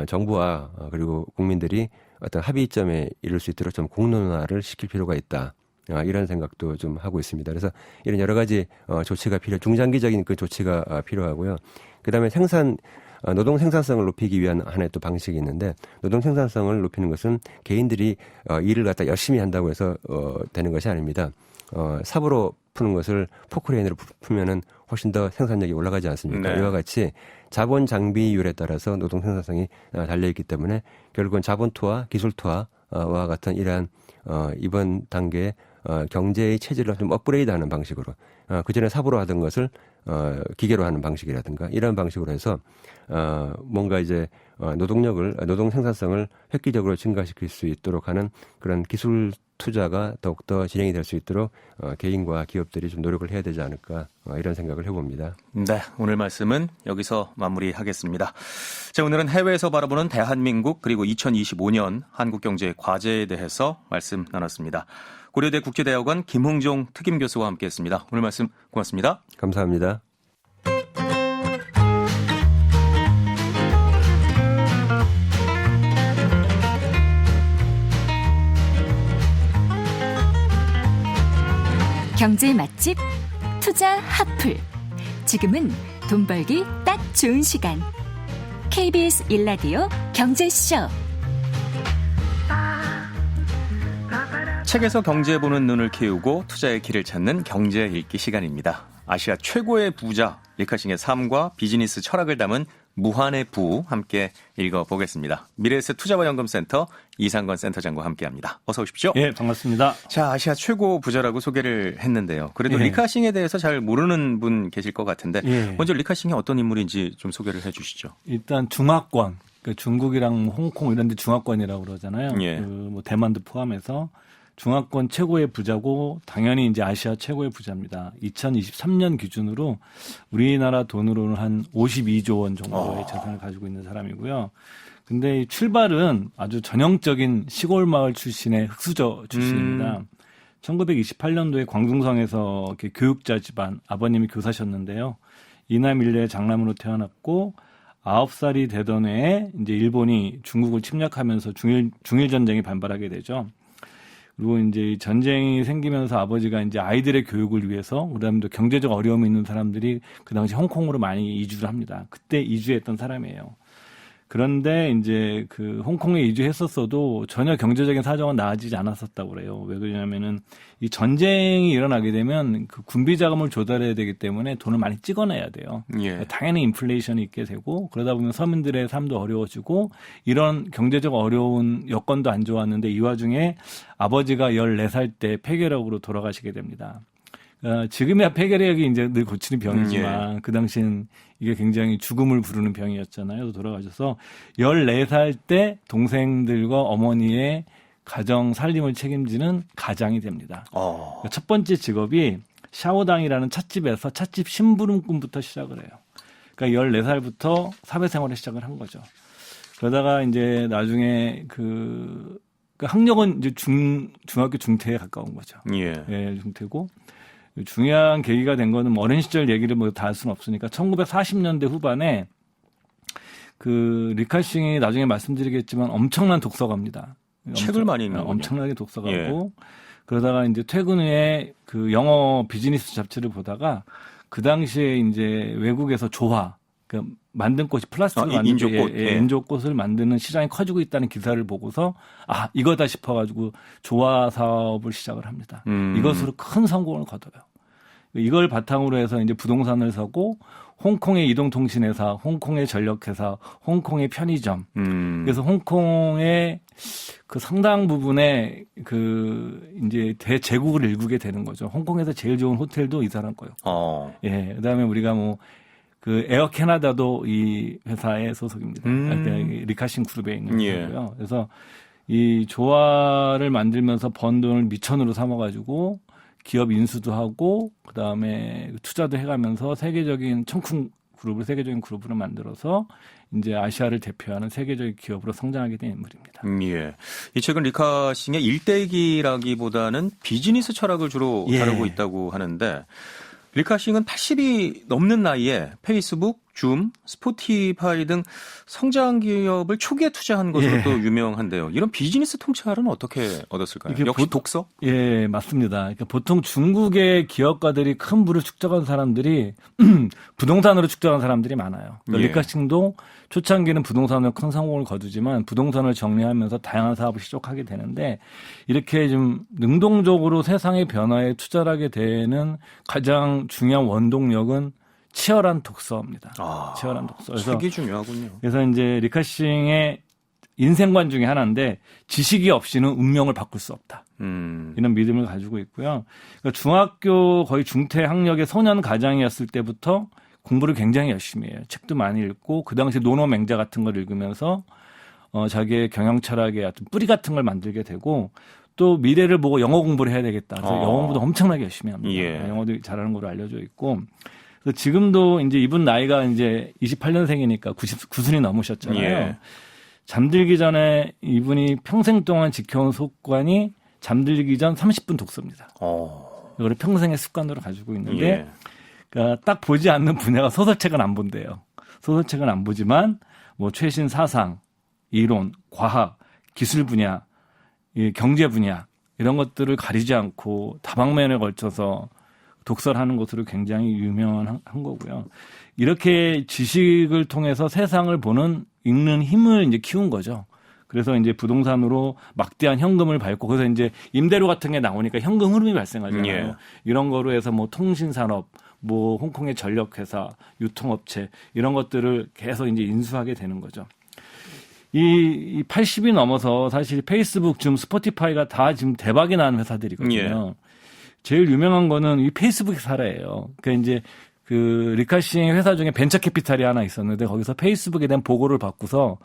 정부와 그리고 국민들이 어떤 합의점에 이룰 수 있도록 좀 공론화를 시킬 필요가 있다. 이런 생각도 좀 하고 있습니다. 그래서 이런 여러 가지 조치가 중장기적인 그 조치가 필요하고요. 그 다음에 노동 생산성을 높이기 위한 하나의 또 방식이 있는데 노동 생산성을 높이는 것은 개인들이 일을 갖다 열심히 한다고 해서 되는 것이 아닙니다. 삽으로 푸는 것을 포크레인으로 풀면은 훨씬 더 생산력이 올라가지 않습니까? 네. 이와 같이 자본 장비율에 따라서 노동 생산성이 달려있기 때문에 결국은 자본 투하, 기술 투하와 같은 이러한 이번 단계에 경제의 체질을 좀 업그레이드하는 방식으로 그전에 삽으로 하던 것을 기계로 하는 방식이라든가 이런 방식으로 해서 뭔가 이제 노동 생산성을 획기적으로 증가시킬 수 있도록 하는 그런 기술 투자가 더욱더 진행이 될 수 있도록 개인과 기업들이 좀 노력을 해야 되지 않을까 이런 생각을 해봅니다. 네, 오늘 말씀은 여기서 마무리하겠습니다. 자, 오늘은 해외에서 바라보는 대한민국 그리고 2025년 한국 경제 과제에 대해서 말씀 나눴습니다. 고려대 국제대학원 김홍종 특임교수와 함께했습니다. 오늘 말씀 고맙습니다. 감사합니다. 경제 맛집 투자 핫플. 지금은 돈 벌기 딱 좋은 시간. KBS 1라디오 경제쇼. 책에서 경제 보는 눈을 키우고 투자의 길을 찾는 경제 읽기 시간입니다. 아시아 최고의 부자 리카싱의 삶과 비즈니스 철학을 담은 무한의 부 함께 읽어보겠습니다. 미래에셋 투자와연금센터 이상건 센터장과 함께합니다. 어서 오십시오. 예, 반갑습니다. 자, 아시아 최고 부자라고 소개를 했는데요. 그래도 예. 리카싱에 대해서 잘 모르는 분 계실 것 같은데 예. 먼저 리카싱이 어떤 인물인지 좀 소개를 해주시죠. 일단 중화권, 그러니까 중국이랑 홍콩 이런 데 중화권이라고 그러잖아요. 예. 뭐 대만도 포함해서 중화권 최고의 부자고 당연히 이제 아시아 최고의 부자입니다. 2023년 기준으로 우리나라 돈으로는 한 52조 원 정도의 재산을 가지고 있는 사람이고요. 근데 이 출발은 아주 전형적인 시골 마을 출신의 흑수저 출신입니다. 1928년도에 광둥성에서 이렇게 교육자 집안, 아버님이 교사셨는데요. 이남일녀의 장남으로 태어났고 9살이 되던 해에 이제 일본이 중국을 침략하면서 중일 전쟁이 반발하게 되죠. 그리고 이제 전쟁이 생기면서 아버지가 이제 아이들의 교육을 위해서 그다음에 또 경제적 어려움이 있는 사람들이 그 당시 홍콩으로 많이 이주를 합니다. 그때 이주했던 사람이에요. 그런데 이제 그 홍콩에 이주했었어도 전혀 경제적인 사정은 나아지지 않았었다고 그래요. 왜 그러냐면은 이 전쟁이 일어나게 되면 그 군비 자금을 조달해야 되기 때문에 돈을 많이 찍어내야 돼요. 예. 당연히 인플레이션이 있게 되고 그러다 보면 서민들의 삶도 어려워지고 이런 경제적 어려운 여건도 안 좋았는데 이 와중에 아버지가 14살 때 폐결핵으로 돌아가시게 됩니다. 지금이야 폐결핵이 이제 늘 고치는 병이지만 그 당시엔 이게 굉장히 죽음을 부르는 병이었잖아요. 돌아가셔서 14살 때 동생들과 어머니의 가정 살림을 책임지는 가장이 됩니다. 첫 번째 직업이 샤오당이라는 찻집에서 찻집 심부름꾼부터 시작을 해요. 그러니까 14살부터 사회생활을 시작을 한 거죠. 그러다가 이제 나중에 그 학력은 이제 중학교 중퇴에 가까운 거죠. 예. 예, 중퇴고. 중요한 계기가 된 거는 어린 시절 얘기를 뭐 다 할 수는 없으니까 1940년대 후반에 그 리카싱이 나중에 말씀드리겠지만 엄청난 독서가입니다. 책을 많이 읽는 엄청나게 독서가고 그러다가 이제 퇴근 후에 그 영어 비즈니스 잡지를 보다가 그 당시에 이제 외국에서 조화 그 만든 꽃이 플라스틱을 만든 인조꽃, 인조꽃을 만드는 시장이 커지고 있다는 기사를 보고서 아 이거다 싶어가지고 조화 사업을 시작을 합니다. 이것으로 큰 성공을 거둬요. 이걸 바탕으로 해서 이제 부동산을 사고 홍콩의 이동통신회사, 홍콩의 전력회사, 홍콩의 편의점. 그래서 홍콩의 그 상당 부분에 그 이제 대제국을 일구게 되는 거죠. 홍콩에서 제일 좋은 호텔도 이 사람 거였고. 예. 그다음에 우리가 뭐 그 에어 캐나다도 이 회사의 소속입니다. 리카싱 그룹에 있는 거고요. 그래서 이 조화를 만들면서 번 돈을 미천으로 삼아가지고 기업 인수도 하고 그다음에 투자도 해가면서 세계적인 청쿵 그룹을 세계적인 그룹으로 만들어서 이제 아시아를 대표하는 세계적인 기업으로 성장하게 된 인물입니다. 예. 이 책은 리카싱의 일대기라기보다는 비즈니스 철학을 주로 다루고 있다고 하는데 리카싱은 80이 넘는 나이에 페이스북, 줌, 스포티파이 등 성장 기업을 초기에 투자한 것으로 또 유명한데요. 이런 비즈니스 통찰은 어떻게 얻었을까요? 역시 독서? 예, 맞습니다. 그러니까 보통 중국의 기업가들이 큰 부를 축적한 사람들이 부동산으로 축적한 사람들이 많아요. 그러니까 리카싱도 초창기는 부동산으로 큰 성공을 거두지만 부동산을 정리하면서 다양한 사업을 시작하게 되는데 이렇게 좀 능동적으로 세상의 변화에 투자를 하게 되는 가장 중요한 원동력은 치열한 독서입니다. 치열한 독서. 책이 중요하군요. 그래서 이제 리카싱의 인생관 중에 하나인데 지식이 없이는 운명을 바꿀 수 없다. 이런 믿음을 가지고 있고요. 그러니까 중학교 거의 중퇴 학력의 소년 가장이었을 때부터 공부를 굉장히 열심히 해요. 책도 많이 읽고 그 당시 논어맹자 같은 걸 읽으면서 자기의 경영 철학의 어떤 뿌리 같은 걸 만들게 되고 또 미래를 보고 영어 공부를 해야 되겠다. 그래서 영어 공부도 엄청나게 열심히 합니다. 영어도 잘하는 걸로 알려져 있고. 그래서 지금도 이제 이분 나이가 이제 28년생이니까 99순이 넘으셨잖아요. 잠들기 전에 이분이 평생 동안 지켜온 습관이 잠들기 전 30분 독서입니다. 이거를 평생의 습관으로 가지고 있는데 그러니까 딱 보지 않는 분야가 소설책은 안 본대요. 소설책은 안 보지만 뭐 최신 사상, 이론, 과학, 기술 분야, 경제 분야 이런 것들을 가리지 않고 다방면에 걸쳐서 독서를 하는 것으로 굉장히 유명한 거고요. 이렇게 지식을 통해서 세상을 보는 읽는 힘을 이제 키운 거죠. 그래서 이제 부동산으로 막대한 현금을 밟고 그래서 이제 임대료 같은 게 나오니까 현금 흐름이 발생하잖아요. 예. 이런 거로 해서 뭐 통신산업, 뭐 홍콩의 전력회사, 유통업체 이런 것들을 계속 이제 인수하게 되는 거죠. 이 80이 넘어서 사실 페이스북, 줌, 스포티파이가 다 지금 대박이 나는 회사들이거든요. 제일 유명한 거는 이 페이스북 회사예요. 그러니까 이제 그 리카싱 회사 중에 벤처 캐피탈이 하나 있었는데 거기서 페이스북에 대한 보고를 받고서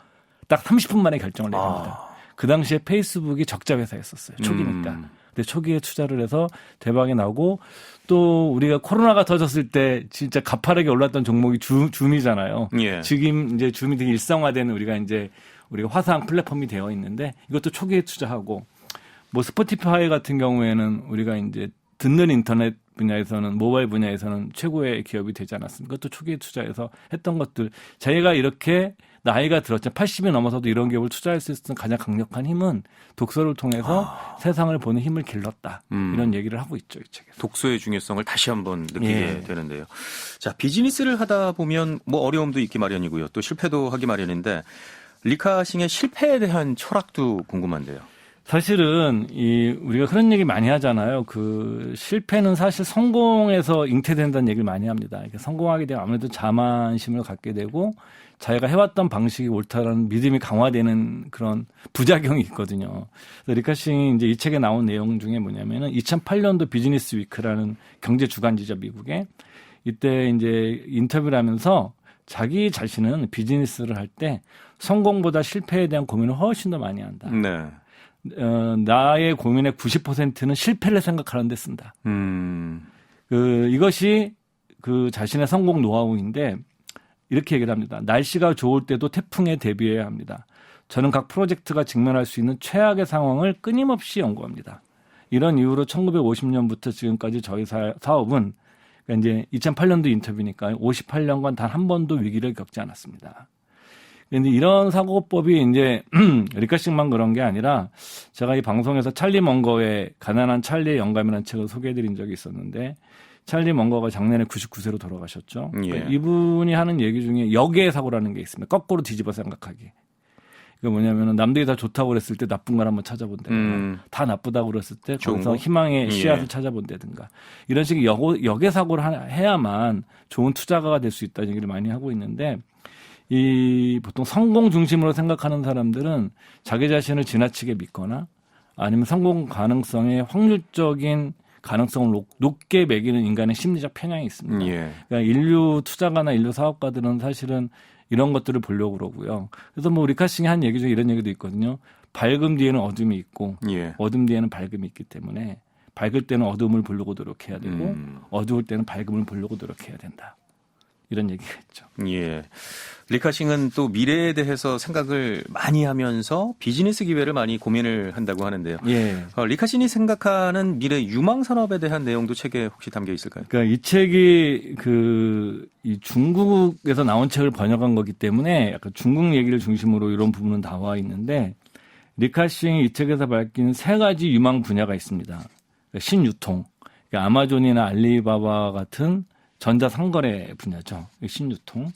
딱 30분 만에 결정을 내립니다. 그 당시에 페이스북이 적자 회사였었어요. 초기니까. 근데 초기에 투자를 해서 대박이 나고 또 우리가 코로나가 터졌을 때 진짜 가파르게 올랐던 종목이 줌이잖아요. 예. 지금 이제 줌이 되게 일상화되는 우리가 화사한 플랫폼이 되어 있는데 이것도 초기에 투자하고 뭐 스포티파이 같은 경우에는 우리가 이제 듣는 인터넷 분야에서는 모바일 분야에서는 최고의 기업이 되지 않았습니까? 그것도 초기에 투자해서 했던 것들. 저희가 이렇게 나이가 들었죠. 80이 넘어서도 이런 기업을 투자할 수 있는 가장 강력한 힘은 독서를 통해서 세상을 보는 힘을 길렀다. 이런 얘기를 하고 있죠. 이 책에서. 독서의 중요성을 다시 한번 느끼게 예. 되는데요. 자, 비즈니스를 하다 보면 뭐 어려움도 있기 마련이고요. 또 실패도 하기 마련인데 리카싱의 실패에 대한 철학도 궁금한데요. 사실은 우리가 그런 얘기 많이 하잖아요. 그 실패는 사실 성공에서 잉태된다는 얘기를 많이 합니다. 그러니까 성공하게 되면 아무래도 자만심을 갖게 되고 자기가 해왔던 방식이 옳다라는 믿음이 강화되는 그런 부작용이 있거든요. 그래서 리카싱이 이제 이 책에 나온 내용 중에 뭐냐면은 2008년도 비즈니스 위크라는 경제 주간지죠, 미국에. 이때 이제 인터뷰를 하면서 자기 자신은 비즈니스를 할 때 성공보다 실패에 대한 고민을 훨씬 더 많이 한다. 네. 나의 고민의 90%는 실패를 생각하는 데 쓴다. 이것이 그 자신의 성공 노하우인데 이렇게 얘기를 합니다. 날씨가 좋을 때도 태풍에 대비해야 합니다. 저는 각 프로젝트가 직면할 수 있는 최악의 상황을 끊임없이 연구합니다. 이런 이유로 1950년부터 지금까지 저희 사업은 그러니까 이제 2008년도 인터뷰니까 58년간 단 한 번도 위기를 겪지 않았습니다. 그런데 이런 사고법이 이제 리카싱만 그런 게 아니라 제가 이 방송에서 찰리 먼거의 가난한 찰리의 영감이라는 책을 소개해드린 적이 있었는데 찰리 먼거가 작년에 99세로 돌아가셨죠. 예. 그러니까 이분이 하는 얘기 중에 역의 사고라는 게 있습니다. 거꾸로 뒤집어 생각하기. 이게 뭐냐면은 남들이 다 좋다고 그랬을 때 나쁜 걸 한번 찾아본다든가 다 나쁘다고 그랬을 때 거기서 희망의 씨앗을 찾아본다든가 이런 식의 역의 사고를 해야만 좋은 투자가가 될 수 있다는 얘기를 많이 하고 있는데 보통 성공 중심으로 생각하는 사람들은 자기 자신을 지나치게 믿거나 아니면 성공 가능성의 확률적인 가능성을 높게 매기는 인간의 심리적 편향이 있습니다. 예. 그러니까 인류 투자가나 인류 사업가들은 사실은 이런 것들을 보려고 그러고요. 그래서 뭐 리카싱이 한 얘기 중에 이런 얘기도 있거든요. 밝음 뒤에는 어둠이 있고 예. 어둠 뒤에는 밝음이 있기 때문에 밝을 때는 어둠을 보려고 노력해야 되고 어두울 때는 밝음을 보려고 노력해야 된다. 이런 얘기가 있죠. 예. 리카싱은 또 미래에 대해서 생각을 많이 하면서 비즈니스 기회를 많이 고민을 한다고 하는데요. 예. 리카싱이 생각하는 미래 유망 산업에 대한 내용도 책에 혹시 담겨 있을까요? 그러니까 이 책이 이 중국에서 나온 책을 번역한 거기 때문에 약간 중국 얘기를 중심으로 이런 부분은 나와 있는데 리카싱이 이 책에서 밝힌 3가지 유망 분야가 있습니다. 그러니까 신유통, 그러니까 아마존이나 알리바바 같은 전자상거래 분야죠. 신유통.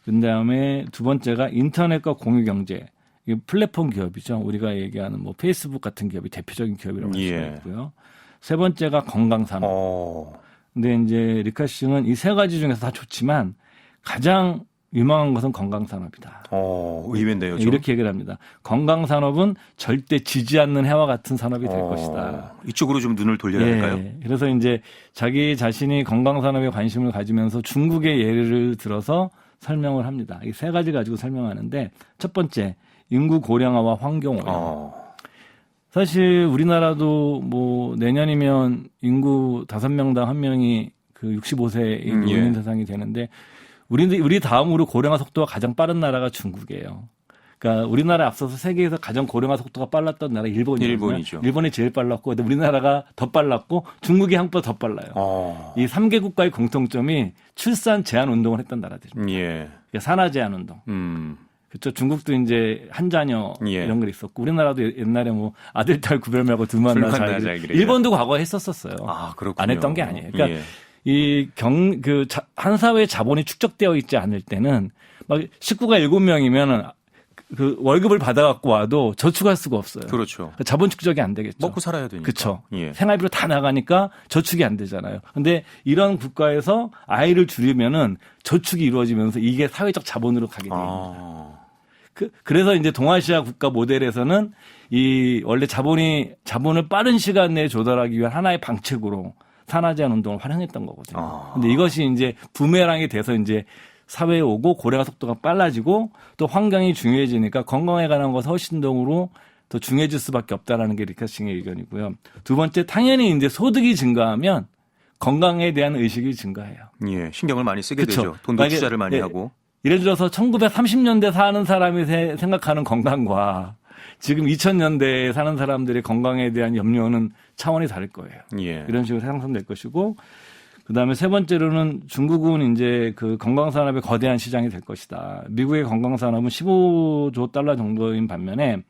그다음에 2번째가 인터넷과 공유경제. 이 플랫폼 기업이죠. 우리가 얘기하는 뭐 페이스북 같은 기업이 대표적인 기업이라고 할 수가 있고요. 3번째가 건강산업. 근데 이제 리카싱은 이 3가지 중에서 다 좋지만 가장 유망한 것은 건강산업이다. 의외인데요. 좀. 이렇게 얘기를 합니다. 건강산업은 절대 지지 않는 해와 같은 산업이 될 것이다. 이쪽으로 좀 눈을 돌려야 할까요? 그래서 이제 자기 자신이 건강산업에 관심을 가지면서 중국의 예를 들어서 설명을 합니다. 이 3가지 가지고 설명하는데 첫 번째, 인구 고령화와 환경오염. 사실 우리나라도 뭐 내년이면 인구 5명당 1명이 그 65세 노인 대상이 되는데 우리 다음으로 고령화 속도가 가장 빠른 나라가 중국이에요. 그러니까 우리나라 앞서서 세계에서 가장 고령화 속도가 빨랐던 나라 일본이죠. 일본이 제일 빨랐고 우리나라가 더 빨랐고 중국이 한껏 더 빨라요. 이 3개 국가의 공통점이 출산 제한 운동을 했던 나라들입니다. 그러니까 산하 제한 운동. 그렇죠. 중국도 이제 한 자녀 예. 이런 거 있었고 우리나라도 옛날에 뭐 아들 딸 구별 말고 둘 만나 살기. 일본도 과거에 했었었어요. 아, 그렇군요. 안 했던 게 아니에요. 그러니까 예. 한 사회의 자본이 축적되어 있지 않을 때는 막 식구가 7명이면 그 월급을 받아갖고 와도 저축할 수가 없어요. 그렇죠. 자본 축적이 안 되겠죠. 먹고 살아야 되니까. 그렇죠. 예. 생활비로 다 나가니까 저축이 안 되잖아요. 근데 이런 국가에서 아이를 줄이면은 저축이 이루어지면서 이게 사회적 자본으로 가게 됩니다. 그래서 이제 동아시아 국가 모델에서는 이 원래 자본을 빠른 시간 내에 조달하기 위한 하나의 방책으로 산화 제한 운동을 활용했던 거거든요. 근데 이것이 이제 부메랑이 돼서 이제 사회에 오고 고령화 속도가 빨라지고 또 환경이 중요해지니까 건강에 관한 것이 훨씬 더 중요해질 수밖에 없다라는 게 리카싱의 의견이고요. 두 번째, 당연히 이제 소득이 증가하면 건강에 대한 의식이 증가해요. 예, 신경을 많이 쓰게 그쵸? 되죠. 돈도 투자를 많이 하고. 예를 들어서 1930년대 사는 사람이 생각하는 건강과 지금 2000년대에 사는 사람들의 건강에 대한 염려는 차원이 다를 거예요. 예. 이런 식으로 형성될 것이고, 그다음에 세 번째로는 중국은 이제 그 건강 산업의 거대한 시장이 될 것이다. 미국의 건강 산업은 15조 달러 정도인 반면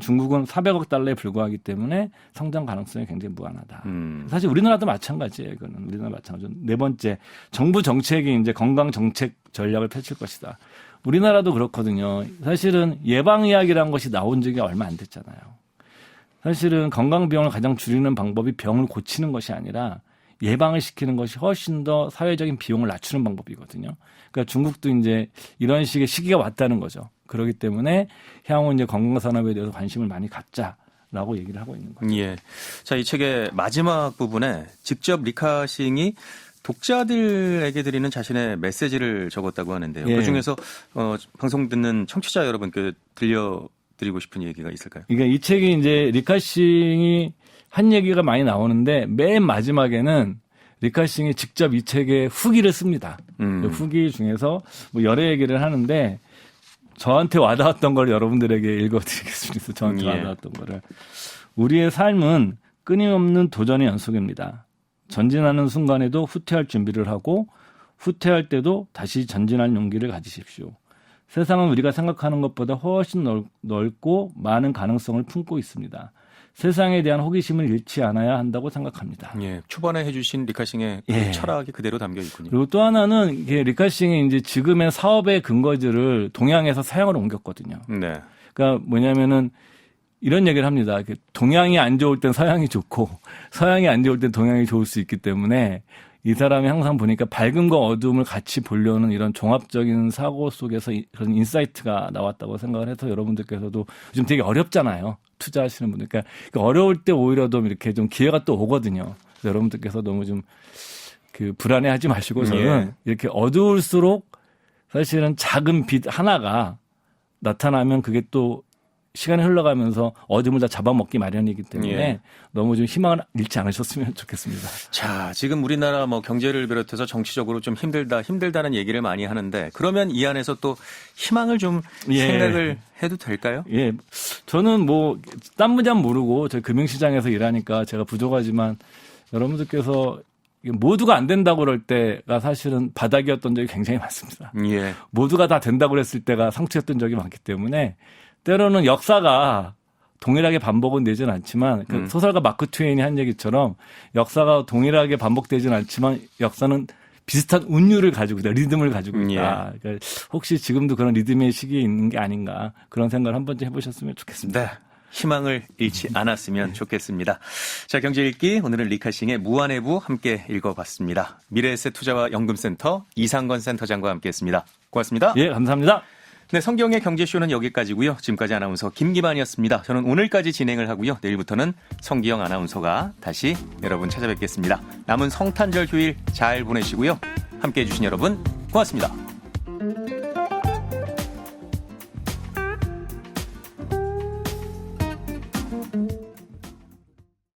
중국은 400억 달러에 불과하기 때문에 성장 가능성이 굉장히 무한하다. 사실 우리나라도 마찬가지예요. 이거는 우리나라 마찬가지죠. 네 번째, 정부 정책이 이제 건강 정책 전략을 펼칠 것이다. 우리나라도 그렇거든요. 사실은 예방의학이라는 것이 나온 적이 얼마 안 됐잖아요. 사실은 건강 비용을 가장 줄이는 방법이 병을 고치는 것이 아니라 예방을 시키는 것이 훨씬 더 사회적인 비용을 낮추는 방법이거든요. 그러니까 중국도 이제 이런 식의 시기가 왔다는 거죠. 그렇기 때문에 향후 이제 건강산업에 대해서 관심을 많이 갖자라고 얘기를 하고 있는 거죠. 예. 자, 이 책의 마지막 부분에 직접 리카싱이 독자들에게 드리는 자신의 메시지를 적었다고 하는데요. 예. 그중에서 방송 듣는 청취자 여러분께 들려드리고 싶은 얘기가 있을까요? 그러니까 이 책이 이제 리카싱이 한 얘기가 많이 나오는데 맨 마지막에는 리카싱이 직접 이 책의 후기를 씁니다. 후기 중에서 뭐 여러 얘기를 하는데 저한테 와닿았던 걸 여러분들에게 읽어드리겠습니다. 저한테 와닿았던 거를. 우리의 삶은 끊임없는 도전의 연속입니다. 전진하는 순간에도 후퇴할 준비를 하고 후퇴할 때도 다시 전진할 용기를 가지십시오. 세상은 우리가 생각하는 것보다 훨씬 넓고 많은 가능성을 품고 있습니다. 세상에 대한 호기심을 잃지 않아야 한다고 생각합니다. 예, 초반에 해주신 리카싱의 철학이 그대로 담겨 있군요. 그리고 또 하나는 리카싱이 이제 지금의 사업의 근거지를 동양에서 서양으로 옮겼거든요. 네. 그러니까 뭐냐면은 이런 얘기를 합니다. 동양이 안 좋을 땐 서양이 좋고 서양이 안 좋을 땐 동양이 좋을 수 있기 때문에 이 사람이 항상 보니까 밝음과 어두움을 같이 보려는 이런 종합적인 사고 속에서 그런 인사이트가 나왔다고 생각을 해서 여러분들께서도 요즘 되게 어렵잖아요. 투자하시는 분들. 그러니까 어려울 때 오히려 좀 이렇게 좀 기회가 또 오거든요. 여러분들께서 너무 좀 불안해하지 마시고 저는 이렇게 어두울수록 사실은 작은 빛 하나가 나타나면 그게 또 시간이 흘러가면서 어둠을 다 잡아먹기 마련이기 때문에 너무 좀 희망을 잃지 않으셨으면 좋겠습니다. 자, 지금 우리나라 뭐 경제를 비롯해서 정치적으로 좀 힘들다는 얘기를 많이 하는데 그러면 이 안에서 또 희망을 좀 생각을 해도 될까요? 예. 저는 뭐 딴 분야 모르고 저 금융시장에서 일하니까 제가 부족하지만 여러분들께서 모두가 안 된다고 그럴 때가 사실은 바닥이었던 적이 굉장히 많습니다. 예. 모두가 다 된다고 그랬을 때가 상투였던 적이 많기 때문에 때로는 역사가 동일하게 반복은 되지는 않지만 그 소설가 마크 트웨인이 한 얘기처럼 역사가 동일하게 반복되지는 않지만 역사는 비슷한 운율을 가지고 있다. 리듬을 가지고 있다. 그러니까 혹시 지금도 그런 리듬의 시기에 있는 게 아닌가 그런 생각을 한 번쯤 해보셨으면 좋겠습니다. 네. 희망을 잃지 않았으면 좋겠습니다. 자, 경제 읽기 오늘은 리카싱의 무한해부 함께 읽어봤습니다. 미래에셋 투자와 연금센터 이상건 센터장과 함께했습니다. 고맙습니다. 예, 감사합니다. 네, 성경의 경제쇼는 여기까지고요. 지금까지 아나운서 김기만이었습니다. 저는 오늘까지 진행을 하고요. 내일부터는 성기영 아나운서가 다시 여러분 찾아뵙겠습니다. 남은 성탄절 휴일 잘 보내시고요. 함께해 주신 여러분 고맙습니다.